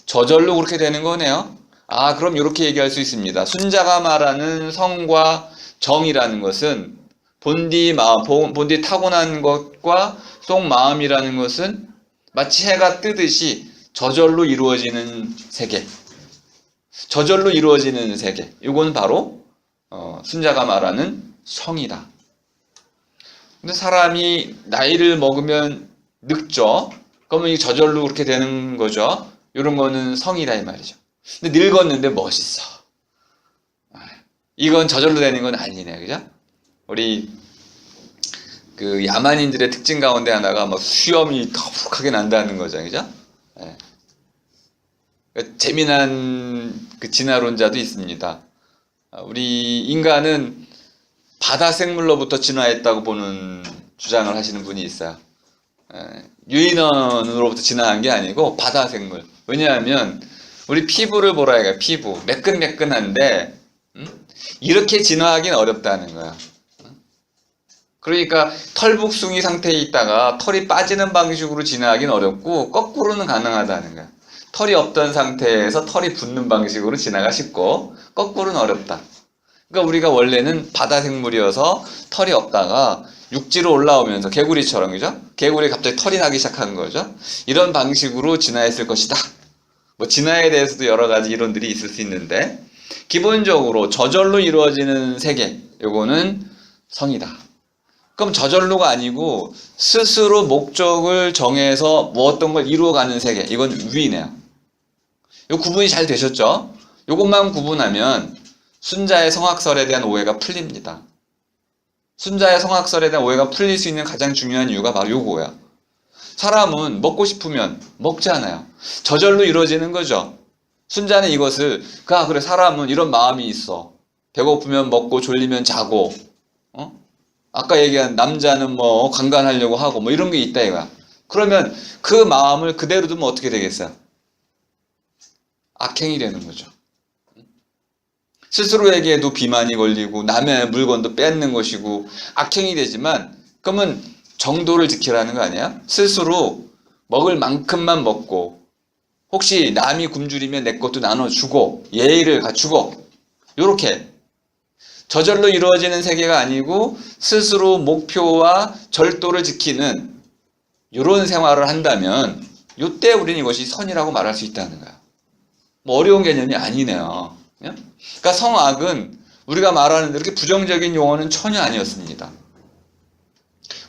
저절로 그렇게 되는 거네요. 그럼 이렇게 얘기할 수 있습니다. 순자가 말하는 성과 정이라는 것은 본디 타고난 것과 속마음이라는 것은 마치 해가 뜨듯이 저절로 이루어지는 세계. 저절로 이루어지는 세계. 이건 바로 순자가 말하는 성이다. 근데 사람이 나이를 먹으면 늙죠. 그러면 이 저절로 그렇게 되는 거죠. 이런 거는 성이다 이 말이죠. 근데 늙었는데 멋있어. 이건 저절로 되는 건 아니네, 그죠? 우리 그 야만인들의 특징 가운데 하나가 막 수염이 더부룩하게 난다는 거죠, 그죠? 네. 그러니까 재미난 그 진화론자도 있습니다. 우리 인간은 바다 생물로부터 진화했다고 보는 주장을 하시는 분이 있어요. 유인원으로부터 진화한 게 아니고 바다 생물. 왜냐하면 우리 피부를 보라 해요. 피부 매끈매끈한데 이렇게 진화하기는 어렵다는 거야. 그러니까 털북숭이 상태에 있다가 털이 빠지는 방식으로 진화하기는 어렵고 거꾸로는 가능하다는 거야. 털이 없던 상태에서 털이 붙는 방식으로 진화가 쉽고 거꾸로는 어렵다. 그러니까 우리가 원래는 바다 생물이어서 털이 없다가 육지로 올라오면서 개구리처럼, 그죠? 개구리에 갑자기 털이 나기 시작한 거죠. 이런 방식으로 진화했을 것이다. 뭐 진화에 대해서도 여러 가지 이론들이 있을 수 있는데, 기본적으로 저절로 이루어지는 세계, 요거는 성이다. 그럼 저절로가 아니고 스스로 목적을 정해서 뭐 어떤 걸 이루어가는 세계, 이건 위네요. 요 구분이 잘 되셨죠? 요것만 구분하면 순자의 성악설에 대한 오해가 풀립니다. 순자의 성악설에 대한 오해가 풀릴 수 있는 가장 중요한 이유가 바로 요거야. 사람은 먹고 싶으면 먹잖아요. 저절로 이루어지는 거죠. 순자는 이것을, 그래, 사람은 이런 마음이 있어. 배고프면 먹고 졸리면 자고, 아까 얘기한 남자는 뭐 강간하려고 하고 뭐 이런 게 있다 이거야. 그러면 그 마음을 그대로 두면 어떻게 되겠어요? 악행이 되는 거죠. 스스로에게도 비만이 걸리고 남의 물건도 뺏는 것이고 악행이 되지만, 그러면 정도를 지키라는 거 아니야? 스스로 먹을 만큼만 먹고, 혹시 남이 굶주리면 내 것도 나눠주고 예의를 갖추고, 요렇게 저절로 이루어지는 세계가 아니고 스스로 목표와 절도를 지키는 요런 생활을 한다면 요때 우리는 이것이 선이라고 말할 수 있다는 거야. 뭐 어려운 개념이 아니네요. 그러니까 성악은 우리가 말하는 이렇게 부정적인 용어는 전혀 아니었습니다.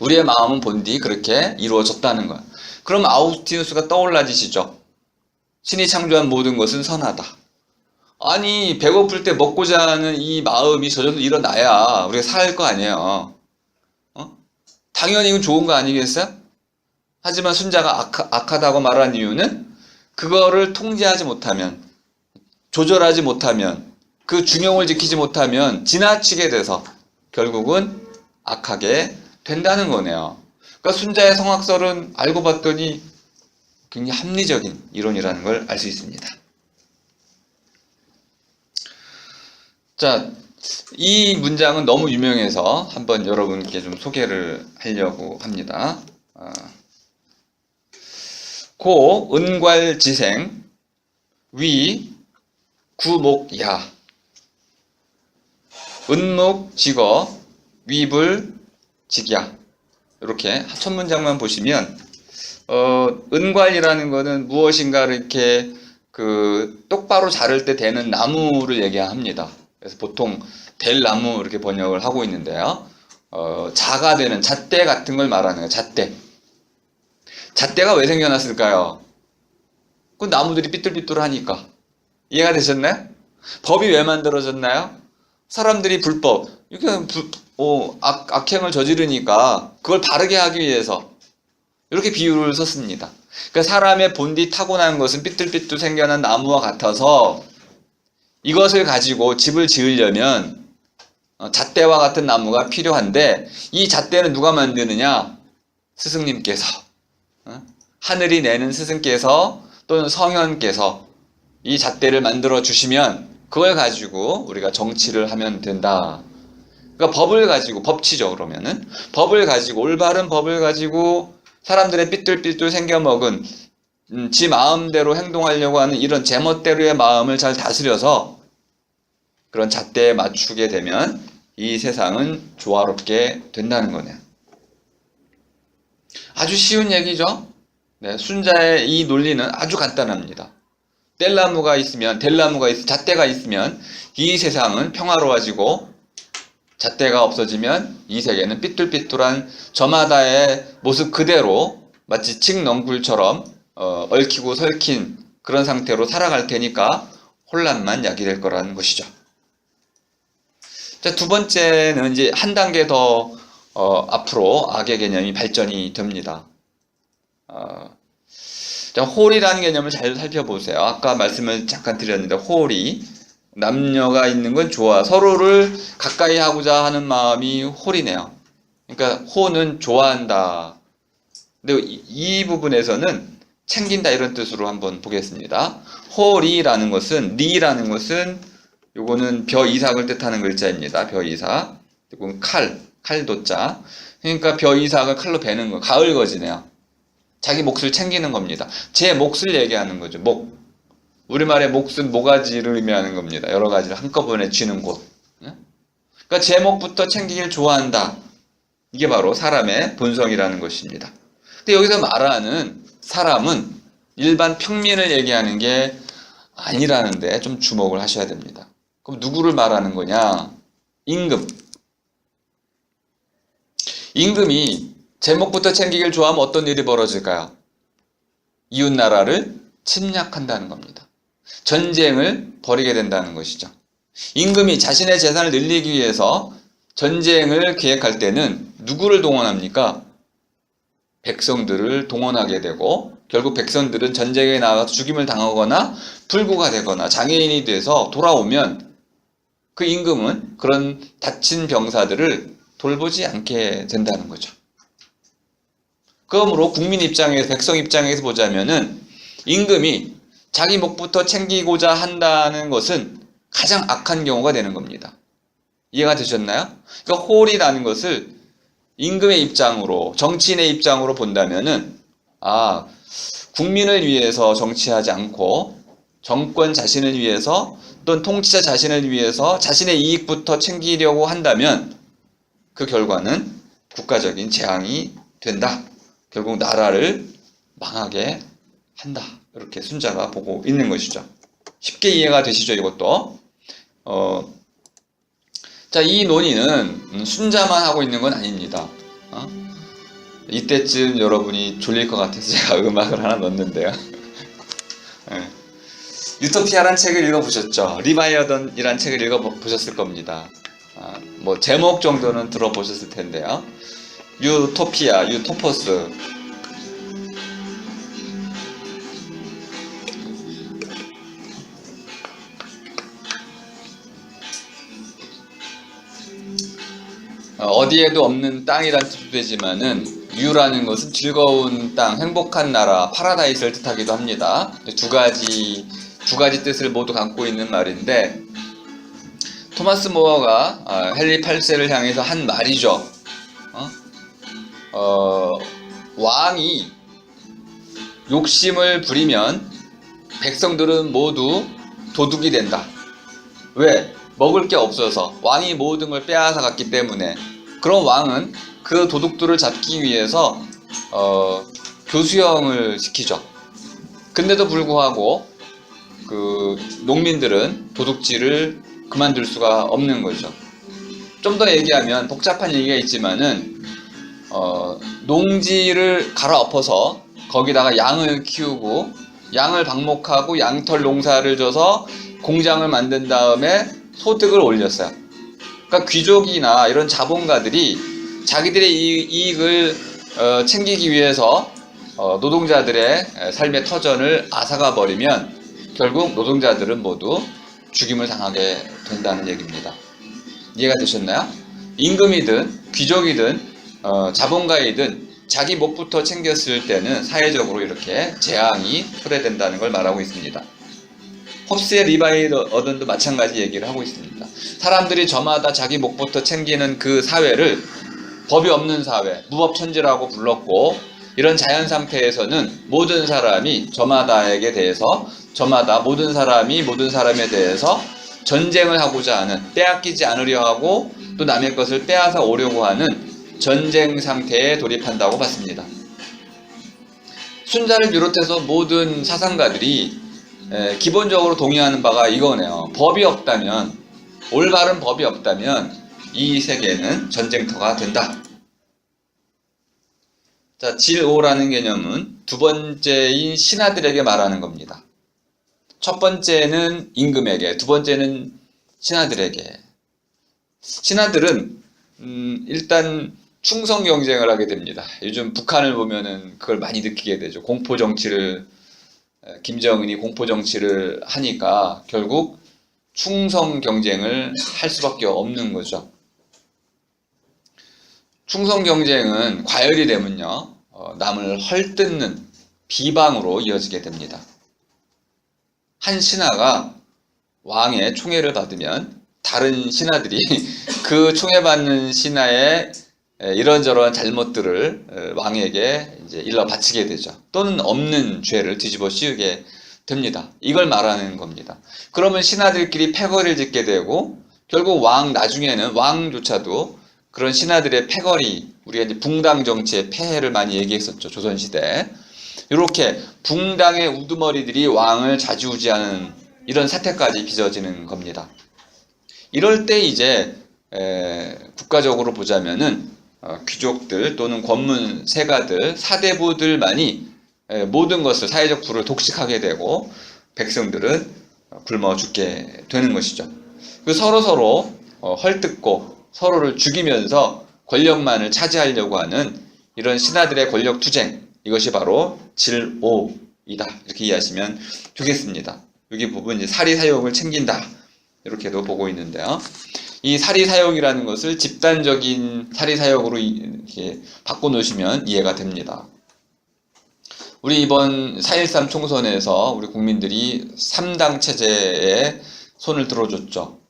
우리의 마음은 본디 그렇게 이루어졌다는 거야. 그럼 아우구스티누스가 떠올라지시죠? 신이 창조한 모든 것은 선하다. 아니, 배고플 때 먹고자 하는 이 마음이 저절로 일어나야 우리가 살 거 아니에요. 당연히 이건 좋은 거 아니겠어요? 하지만 순자가 악하다고 말한 이유는 그거를 통제하지 못하면, 조절하지 못하면, 그 균형을 지키지 못하면 지나치게 돼서 결국은 악하게 된다는 거네요. 그러니까 순자의 성악설은 알고 봤더니 굉장히 합리적인 이론이라는 걸 알 수 있습니다. 자, 이 문장은 너무 유명해서 한번 여러분께 좀 소개를 하려고 합니다. 고 은괄지생 위 구목야 은묵직어 위불직야 이렇게 첫 문장만 보시면 은괄이라는 거는 무엇인가를 이렇게 똑바로 자를 때 되는 나무를 얘기합니다. 그래서 보통 될 나무 이렇게 번역을 하고 있는데요. 자가 되는 잣대 같은 걸 말하는 거예요. 잣대. 잣대가 왜 생겨났을까요? 그 나무들이 삐뚤삐뚤하니까. 이해가 되셨나요? 법이 왜 만들어졌나요? 사람들이 불법, 악행을 저지르니까 그걸 바르게 하기 위해서 이렇게 비유를 썼습니다. 그러니까 사람의 본디 타고난 것은 삐뚤삐뚤 생겨난 나무와 같아서 이것을 가지고 집을 지으려면 잣대와 같은 나무가 필요한데 이 잣대는 누가 만드느냐? 스승님께서, 하늘이 내는 스승께서 또는 성현께서 이 잣대를 만들어 주시면 그걸 가지고 우리가 정치를 하면 된다. 그러니까 법을 가지고, 법치죠 그러면은 법을 가지고, 올바른 법을 가지고 사람들의 삐뚤삐뚤 생겨먹은 지 마음대로 행동하려고 하는 이런 제멋대로의 마음을 잘 다스려서 그런 잣대에 맞추게 되면 이 세상은 조화롭게 된다는 거네요. 아주 쉬운 얘기죠. 네, 순자의 이 논리는 아주 간단합니다. 뗄나무가 있으면, 잣대가 있으면 이 세상은 평화로워지고 잣대가 없어지면 이 세계는 삐뚤삐뚤한 저마다의 모습 그대로 마치 칡넝굴처럼 얽히고 설킨 그런 상태로 살아갈 테니까 혼란만 야기될 거라는 것이죠. 자, 두 번째는 이제 한 단계 더 앞으로 악의 개념이 발전이 됩니다. 자, 홀이라는 개념을 잘 살펴보세요. 아까 말씀을 잠깐 드렸는데 홀이 남녀가 있는 건 좋아. 서로를 가까이 하고자 하는 마음이 홀이네요. 그러니까 호는 좋아한다. 근데 이 부분에서는 챙긴다 이런 뜻으로 한번 보겠습니다. 홀이라는 것은, 리라는 것은 요거는 벼이삭을 뜻하는 글자입니다. 벼이삭. 그리고 칼도자. 그러니까 벼이삭을 칼로 베는 거. 가을거지네요. 자기 몫을 챙기는 겁니다. 제 몫을 얘기하는 거죠. 목. 우리말의 몫은 모가지를 의미하는 겁니다. 여러 가지를 한꺼번에 쥐는 곳. 그러니까 제 몫부터 챙기길 좋아한다. 이게 바로 사람의 본성이라는 것입니다. 근데 여기서 말하는 사람은 일반 평민을 얘기하는 게 아니라는데 좀 주목을 하셔야 됩니다. 그럼 누구를 말하는 거냐? 임금. 임금이 제목부터 챙기길 좋아하면 어떤 일이 벌어질까요? 이웃나라를 침략한다는 겁니다. 전쟁을 벌이게 된다는 것이죠. 임금이 자신의 재산을 늘리기 위해서 전쟁을 계획할 때는 누구를 동원합니까? 백성들을 동원하게 되고 결국 백성들은 전쟁에 나가서 죽임을 당하거나 불구가 되거나 장애인이 돼서 돌아오면 그 임금은 그런 다친 병사들을 돌보지 않게 된다는 거죠. 그러므로 국민 입장에서, 백성 입장에서 보자면은 임금이 자기 몫부터 챙기고자 한다는 것은 가장 악한 경우가 되는 겁니다. 이해가 되셨나요? 그러니까 홀이라는 것을 임금의 입장으로, 정치인의 입장으로 본다면은 국민을 위해서 정치하지 않고 정권 자신을 위해서 또는 통치자 자신을 위해서 자신의 이익부터 챙기려고 한다면 그 결과는 국가적인 재앙이 된다. 결국 나라를 망하게 한다. 이렇게 순자가 보고 있는 것이죠. 쉽게 이해가 되시죠, 이것도? 자, 이 논의는 순자만 하고 있는 건 아닙니다. 이때쯤 여러분이 졸릴 것 같아서 제가 음악을 하나 넣었는데요. 유토피아란 책을 읽어보셨죠? 리바이어던이란 책을 읽어보셨을 겁니다. 뭐 제목 정도는 들어보셨을 텐데요. 유토피아, 유토포스. 어디에도 없는 땅이란 뜻도 되지만은 유라는 것은 즐거운 땅, 행복한 나라, 파라다이스를 뜻하기도 합니다. 두 가지 뜻을 모두 갖고 있는 말인데 토마스 모어가 헨리 8세를 향해서 한 말이죠. 왕이 욕심을 부리면 백성들은 모두 도둑이 된다. 왜? 먹을 게 없어서 왕이 모든 걸 빼앗아 갔기 때문에. 그럼 왕은 그 도둑들을 잡기 위해서 교수형을 시키죠. 근데도 불구하고 그 농민들은 도둑질을 그만둘 수가 없는 거죠. 좀 더 얘기하면 복잡한 얘기가 있지만은 농지를 갈아엎어서 거기다가 양을 키우고 양을 방목하고 양털 농사를 져서 공장을 만든 다음에 소득을 올렸어요. 그러니까 귀족이나 이런 자본가들이 자기들의 이익을 챙기기 위해서 노동자들의 삶의 터전을 앗아가 버리면 결국 노동자들은 모두 죽임을 당하게 된다는 얘기입니다. 이해가 되셨나요? 임금이든 귀족이든 자본가이든 자기 몫부터 챙겼을 때는 사회적으로 이렇게 재앙이 초래된다는 걸 말하고 있습니다. 홉스의 리바이 어든도 마찬가지 얘기를 하고 있습니다. 사람들이 저마다 자기 몫부터 챙기는 그 사회를 법이 없는 사회, 무법천지라고 불렀고, 이런 자연 상태에서는 모든 사람이 저마다에게 대해서, 저마다 모든 사람이 모든 사람에 대해서 전쟁을 하고자 하는, 빼앗기지 않으려 하고 또 남의 것을 빼앗아 오려고 하는 전쟁 상태에 돌입한다고 봤습니다. 순자를 비롯해서 모든 사상가들이 기본적으로 동의하는 바가 이거네요. 법이 없다면, 올바른 법이 없다면 이 세계는 전쟁터가 된다. 자, 질5라는 개념은 두 번째인 신하들에게 말하는 겁니다. 첫 번째는 임금에게, 두 번째는 신하들에게. 신하들은 일단 충성 경쟁을 하게 됩니다. 요즘 북한을 보면은 그걸 많이 느끼게 되죠. 공포 정치를, 김정은이 공포 정치를 하니까 결국 충성 경쟁을 할 수밖에 없는 거죠. 충성 경쟁은 과열이 되면요, 남을 헐뜯는 비방으로 이어지게 됩니다. 한 신하가 왕의 총애를 받으면 다른 신하들이 그 총애받는 신하의 이런저런 잘못들을 왕에게 이제 일러 바치게 되죠. 또는 없는 죄를 뒤집어 씌우게 됩니다. 이걸 말하는 겁니다. 그러면 신하들끼리 패거리를 짓게 되고, 결국 나중에는 왕조차도 그런 신하들의 패거리, 우리가 이제 붕당 정치의 폐해를 많이 얘기했었죠, 조선시대. 이렇게 붕당의 우두머리들이 왕을 좌지우지하는 이런 사태까지 빚어지는 겁니다. 이럴 때 이제 국가적으로 보자면은 귀족들 또는 권문 세가들, 사대부들만이 모든 것을, 사회적 부를 독식하게 되고 백성들은 굶어 죽게 되는 것이죠. 서로 헐뜯고 서로를 죽이면서 권력만을 차지하려고 하는 이런 신하들의 권력 투쟁, 이것이 바로 질5이다. 이렇게 이해하시면 되겠습니다. 여기 부분 이제 사리사욕을 챙긴다, 이렇게도 보고 있는데요. 이 사리사욕이라는 것을 집단적인 사리사욕으로 이렇게 바꿔놓으시면 이해가 됩니다. 우리 이번 4.13 총선에서 우리 국민들이 3당 체제에 손을 들어줬죠.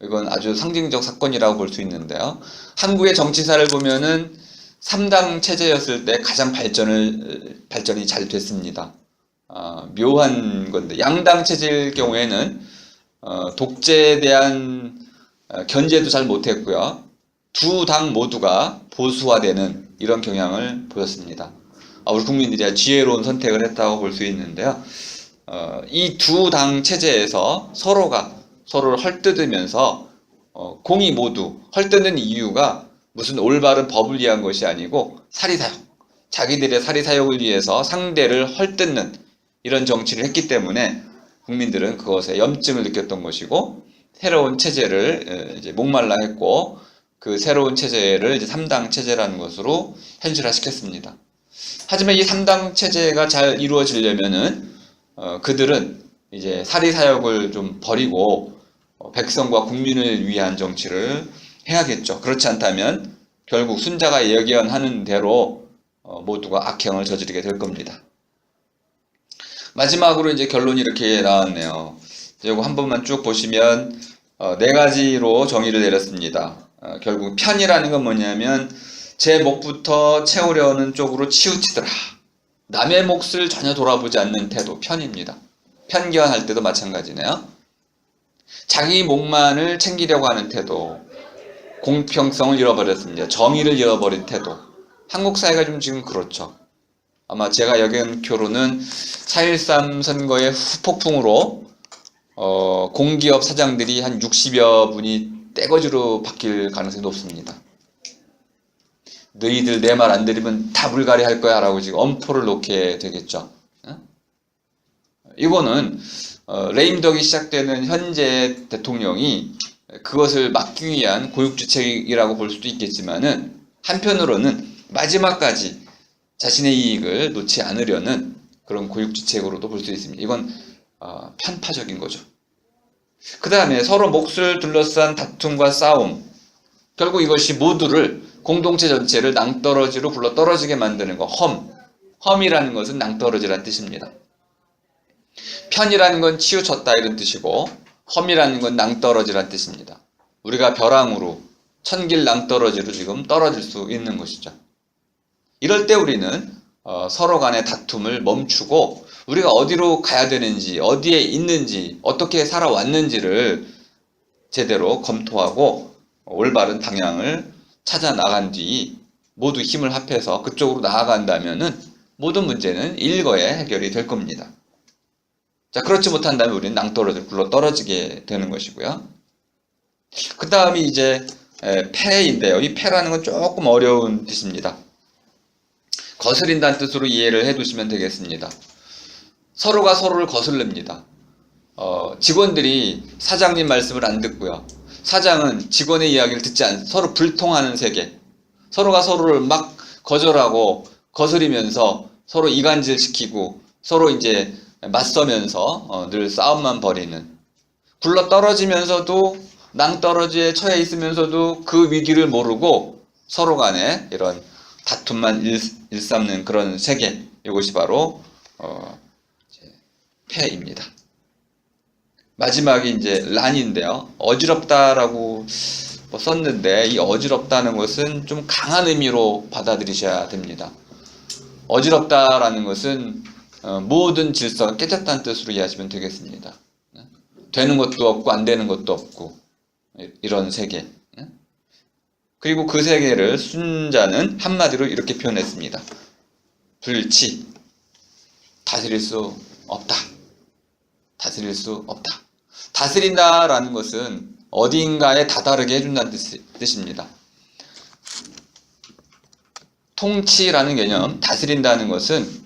이건 아주 상징적 사건이라고 볼 수 있는데요. 한국의 정치사를 보면은 3당 체제였을 때 가장 발전이 잘 됐습니다. 묘한 건데, 양당 체제일 경우에는 독재에 대한 견제도 잘 못했고요. 두 당 모두가 보수화되는 이런 경향을 보였습니다. 우리 국민들이 지혜로운 선택을 했다고 볼 수 있는데요. 이 두 당 체제에서 서로가 서로를 헐뜯으면서 공이 모두 헐뜯는 이유가 무슨 올바른 법을 위한 것이 아니고 사리사욕, 자기들의 사리사욕을 위해서 상대를 헐뜯는 이런 정치를 했기 때문에 국민들은 그것에 염증을 느꼈던 것이고, 새로운 체제를 이제 목말라 했고, 그 새로운 체제를 이제 3당 체제라는 것으로 현실화시켰습니다. 하지만 이 3당 체제가 잘 이루어지려면은 그들은 이제 사리사욕을 좀 버리고 백성과 국민을 위한 정치를 해야겠죠. 그렇지 않다면 결국 순자가 예견하는 대로 모두가 악행을 저지르게 될 겁니다. 마지막으로 이제 결론이 이렇게 나왔네요. 이거 한 번만 쭉 보시면 네 가지로 정의를 내렸습니다. 결국 편이라는 건 뭐냐면 제 몫부터 채우려는 쪽으로 치우치더라. 남의 몫을 전혀 돌아보지 않는 태도, 편입니다. 편견할 때도 마찬가지네요. 자기 몫만을 챙기려고 하는 태도, 공평성을 잃어버렸습니다. 정의를 잃어버린 태도. 한국 사회가 좀 지금 그렇죠. 아마 제가 여견표로는 4.13 선거의 후폭풍으로 공기업 사장들이 한 60여 분이 떼거지로 바뀔 가능성이 높습니다. 너희들 내 말 안 들으면 다 물갈이 할 거야 라고 지금 엄포를 놓게 되겠죠. 이거는 레임덕이 시작되는 현재 대통령이 그것을 막기 위한 고육주책이라고 볼 수도 있겠지만은 한편으로는 마지막까지 자신의 이익을 놓지 않으려는 그런 고육주책으로도 볼 수 있습니다. 이건 편파적인 거죠. 그 다음에 서로 몫을 둘러싼 다툼과 싸움, 결국 이것이 모두를 공동체 전체를 낭떠러지로 굴러 떨어지게 만드는 거. 험이라는 것은 낭떠러지라는 뜻입니다. 편이라는 건 치우쳤다 이런 뜻이고 험이라는 건 낭떠러지라는 뜻입니다. 우리가 벼랑으로 천길 낭떠러지로 지금 떨어질 수 있는 것이죠. 이럴 때 우리는 서로 간의 다툼을 멈추고 우리가 어디로 가야 되는지, 어디에 있는지, 어떻게 살아왔는지를 제대로 검토하고 올바른 방향을 찾아 나간 뒤 모두 힘을 합해서 그쪽으로 나아간다면은 모든 문제는 일거에 해결이 될 겁니다. 자, 그렇지 못한다면 우리는 낭떠러지로 굴러 떨어지게 되는 것이고요. 그 다음이 이제 패인데요. 이 패라는 건 조금 어려운 뜻입니다. 거스린다는 뜻으로 이해를 해 두시면 되겠습니다. 서로가 서로를 거슬립니다. 직원들이 사장님 말씀을 안 듣고요. 사장은 직원의 이야기를 듣지 않고 서로 불통하는 세계. 서로가 서로를 막 거절하고 거스리면서 서로 이간질 시키고 서로 이제 맞서면서 늘 싸움만 벌이는, 굴러 떨어지면서도 낭떠러지에 처해 있으면서도 그 위기를 모르고 서로 간에 이런 다툼만 일삼는 그런 세계, 이것이 바로 패입니다. 마지막이 이제 란인데요. 어지럽다라고 썼는데 이 어지럽다는 것은 좀 강한 의미로 받아들이셔야 됩니다. 어지럽다라는 것은 모든 질서가 깨졌다는 뜻으로 이해하시면 되겠습니다. 되는 것도 없고 안 되는 것도 없고 이런 세계. 그리고 그 세계를 순자는 한마디로 이렇게 표현했습니다. 불치. 다스릴 수 없다. 다스릴 수 없다. 다스린다라는 것은 어딘가에 다다르게 해준다는 뜻입니다. 통치라는 개념, 다스린다는 것은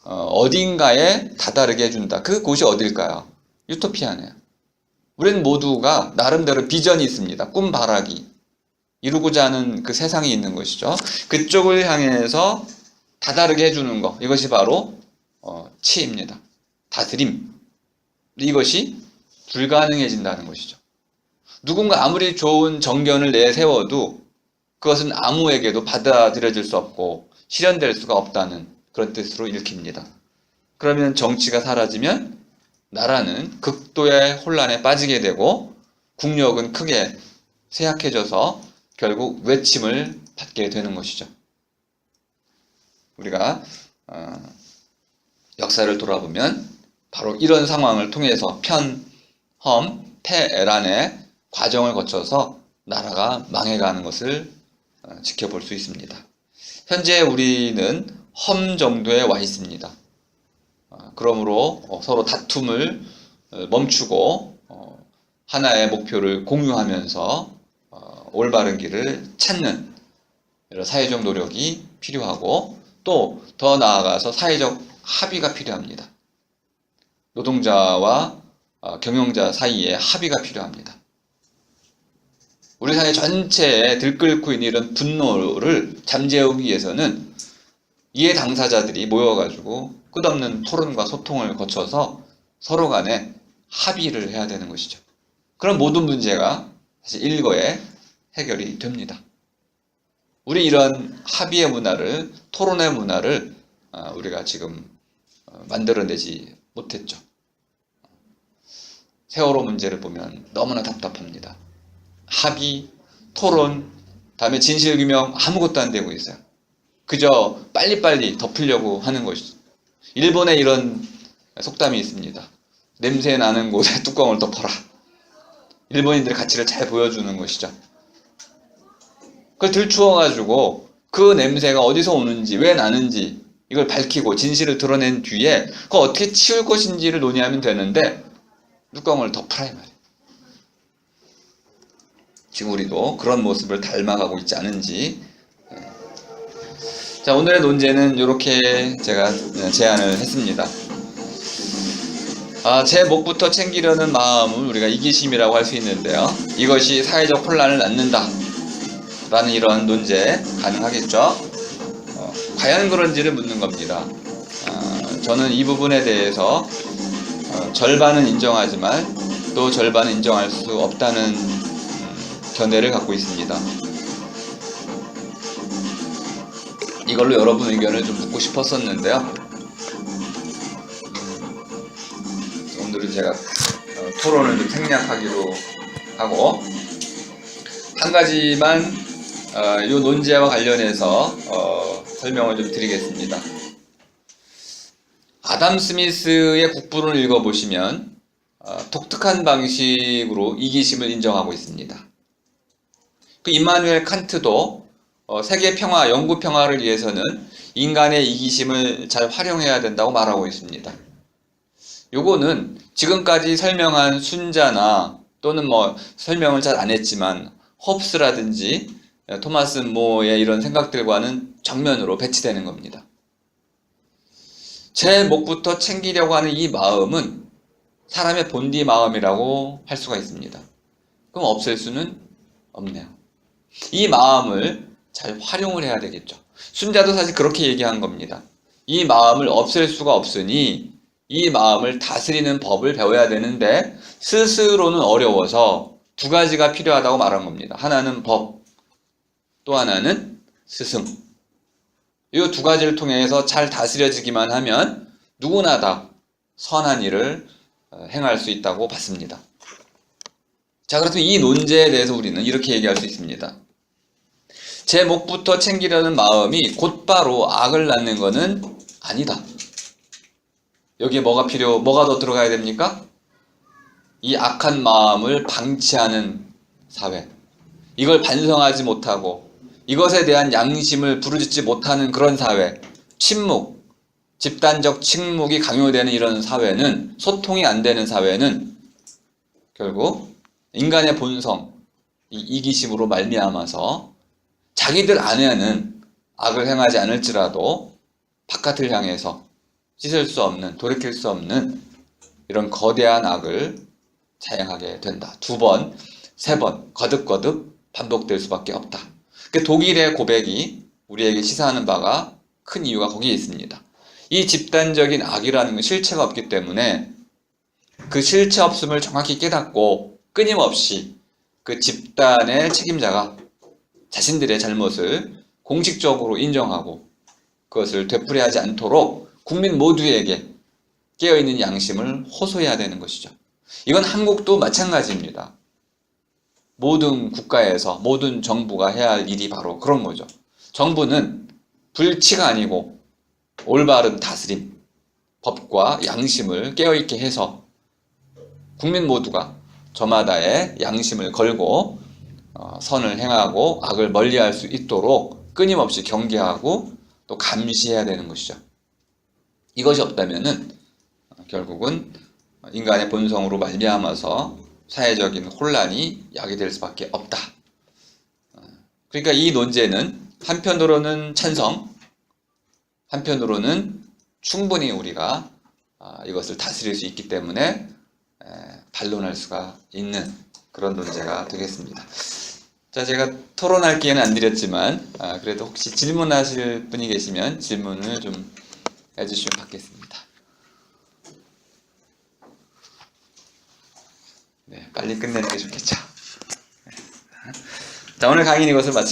어딘가에 다다르게 해준다. 그곳이 어딜까요? 유토피아네요. 우리는 모두가 나름대로 비전이 있습니다. 꿈바라기. 이루고자 하는 그 세상이 있는 것이죠. 그쪽을 향해서 다다르게 해주는 것. 이것이 바로 치입니다. 다스림. 이것이 불가능해진다는 것이죠. 누군가 아무리 좋은 정견을 내세워도 그것은 아무에게도 받아들여질 수 없고 실현될 수가 없다는 그런 뜻으로 읽힙니다. 그러면 정치가 사라지면 나라는 극도의 혼란에 빠지게 되고 국력은 크게 쇠약해져서 결국 외침을 받게 되는 것이죠. 우리가 역사를 돌아보면 바로 이런 상황을 통해서 편, 험, 패란의 과정을 거쳐서 나라가 망해가는 것을 지켜볼 수 있습니다. 현재 우리는 험 정도에 와 있습니다. 그러므로 서로 다툼을 멈추고 하나의 목표를 공유하면서 올바른 길을 찾는 이런 사회적 노력이 필요하고 또 더 나아가서 사회적 합의가 필요합니다. 노동자와 경영자 사이에 합의가 필요합니다. 우리 사회 전체에 들끓고 있는 이런 분노를 잠재우기 위해서는 이해 당사자들이 모여가지고 끝없는 토론과 소통을 거쳐서 서로 간에 합의를 해야 되는 것이죠. 그럼 모든 문제가 사실 일거에 해결이 됩니다. 우리 이런 합의의 문화를, 토론의 문화를 우리가 지금 만들어내지 못했죠. 세월호 문제를 보면 너무나 답답합니다. 합의, 토론, 다음에 진실규명 아무것도 안 되고 있어요. 그저 빨리빨리 덮으려고 하는 것이죠. 일본에 이런 속담이 있습니다. 냄새 나는 곳에 뚜껑을 덮어라. 일본인들의 가치를 잘 보여주는 것이죠. 그걸 들추어가지고 그 냄새가 어디서 오는지, 왜 나는지 이걸 밝히고 진실을 드러낸 뒤에 그걸 어떻게 치울 것인지를 논의하면 되는데 뚜껑을 덮으라 이 말이에요. 지금 우리도 그런 모습을 닮아가고 있지 않은지. 자, 오늘의 논제는 이렇게 제가 제안을 했습니다. 제 목부터 챙기려는 마음을 우리가 이기심이라고 할 수 있는데요. 이것이 사회적 혼란을 낳는다 라는 이런 논제 가능하겠죠. 과연 그런지를 묻는 겁니다. 저는 이 부분에 대해서 절반은 인정하지만 또 절반은 인정할 수 없다는 견해를 갖고 있습니다. 이걸로 여러분 의견을 좀 듣고 싶었었는데요. 오늘은 제가 토론을 좀 생략하기로 하고 한 가지만 이 논제와 관련해서 설명을 좀 드리겠습니다. 아담 스미스의 국부론을 읽어보시면 독특한 방식으로 이기심을 인정하고 있습니다. 그 임마누엘 칸트도 세계 평화, 영구 평화를 위해서는 인간의 이기심을 잘 활용해야 된다고 말하고 있습니다. 요거는 지금까지 설명한 순자나 또는 설명을 잘 안 했지만 홉스라든지 토마스 모어의 이런 생각들과는 정면으로 배치되는 겁니다. 제 목부터 챙기려고 하는 이 마음은 사람의 본디 마음이라고 할 수가 있습니다. 그럼 없앨 수는 없네요. 이 마음을 잘 활용을 해야 되겠죠. 순자도 사실 그렇게 얘기한 겁니다. 이 마음을 없앨 수가 없으니 이 마음을 다스리는 법을 배워야 되는데 스스로는 어려워서 두 가지가 필요하다고 말한 겁니다. 하나는 법, 또 하나는 스승. 이 두 가지를 통해서 잘 다스려지기만 하면 누구나 다 선한 일을 행할 수 있다고 봤습니다. 자, 그래서 이 논제에 대해서 우리는 이렇게 얘기할 수 있습니다. 제 목부터 챙기려는 마음이 곧바로 악을 낳는 것은 아니다. 여기에 뭐가 더 들어가야 됩니까? 이 악한 마음을 방치하는 사회. 이걸 반성하지 못하고 이것에 대한 양심을 부르짖지 못하는 그런 사회. 침묵, 집단적 침묵이 강요되는 이런 사회는, 소통이 안 되는 사회는 결국 인간의 본성, 이 이기심으로 말미암아서 자기들 안에는 악을 행하지 않을지라도 바깥을 향해서 씻을 수 없는, 돌이킬 수 없는 이런 거대한 악을 자행하게 된다. 2번, 3번 거듭거듭 반복될 수밖에 없다. 독일의 고백이 우리에게 시사하는 바가 큰 이유가 거기에 있습니다. 이 집단적인 악이라는 건 실체가 없기 때문에 그 실체 없음을 정확히 깨닫고 끊임없이 그 집단의 책임자가 자신들의 잘못을 공식적으로 인정하고 그것을 되풀이하지 않도록 국민 모두에게 깨어있는 양심을 호소해야 되는 것이죠. 이건 한국도 마찬가지입니다. 모든 국가에서 모든 정부가 해야 할 일이 바로 그런 거죠. 정부는 불치가 아니고 올바른 다스림, 법과 양심을 깨어있게 해서 국민 모두가 저마다의 양심을 걸고 선을 행하고 악을 멀리할 수 있도록 끊임없이 경계하고 또 감시해야 되는 것이죠. 이것이 없다면은 결국은 인간의 본성으로 말미암아서 사회적인 혼란이 야기될 수밖에 없다. 그러니까 이 논제는 한편으로는 찬성, 한편으로는 충분히 우리가 이것을 다스릴 수 있기 때문에 반론할 수가 있는 그런 논제가 되겠습니다. 자, 제가 토론할 기회는 안 드렸지만 그래도 혹시 질문하실 분이 계시면 질문을 좀 해주시면 받겠습니다. 네, 빨리 끝내는 게 좋겠죠. 자, 오늘 강의는 이것을 마치겠습니다.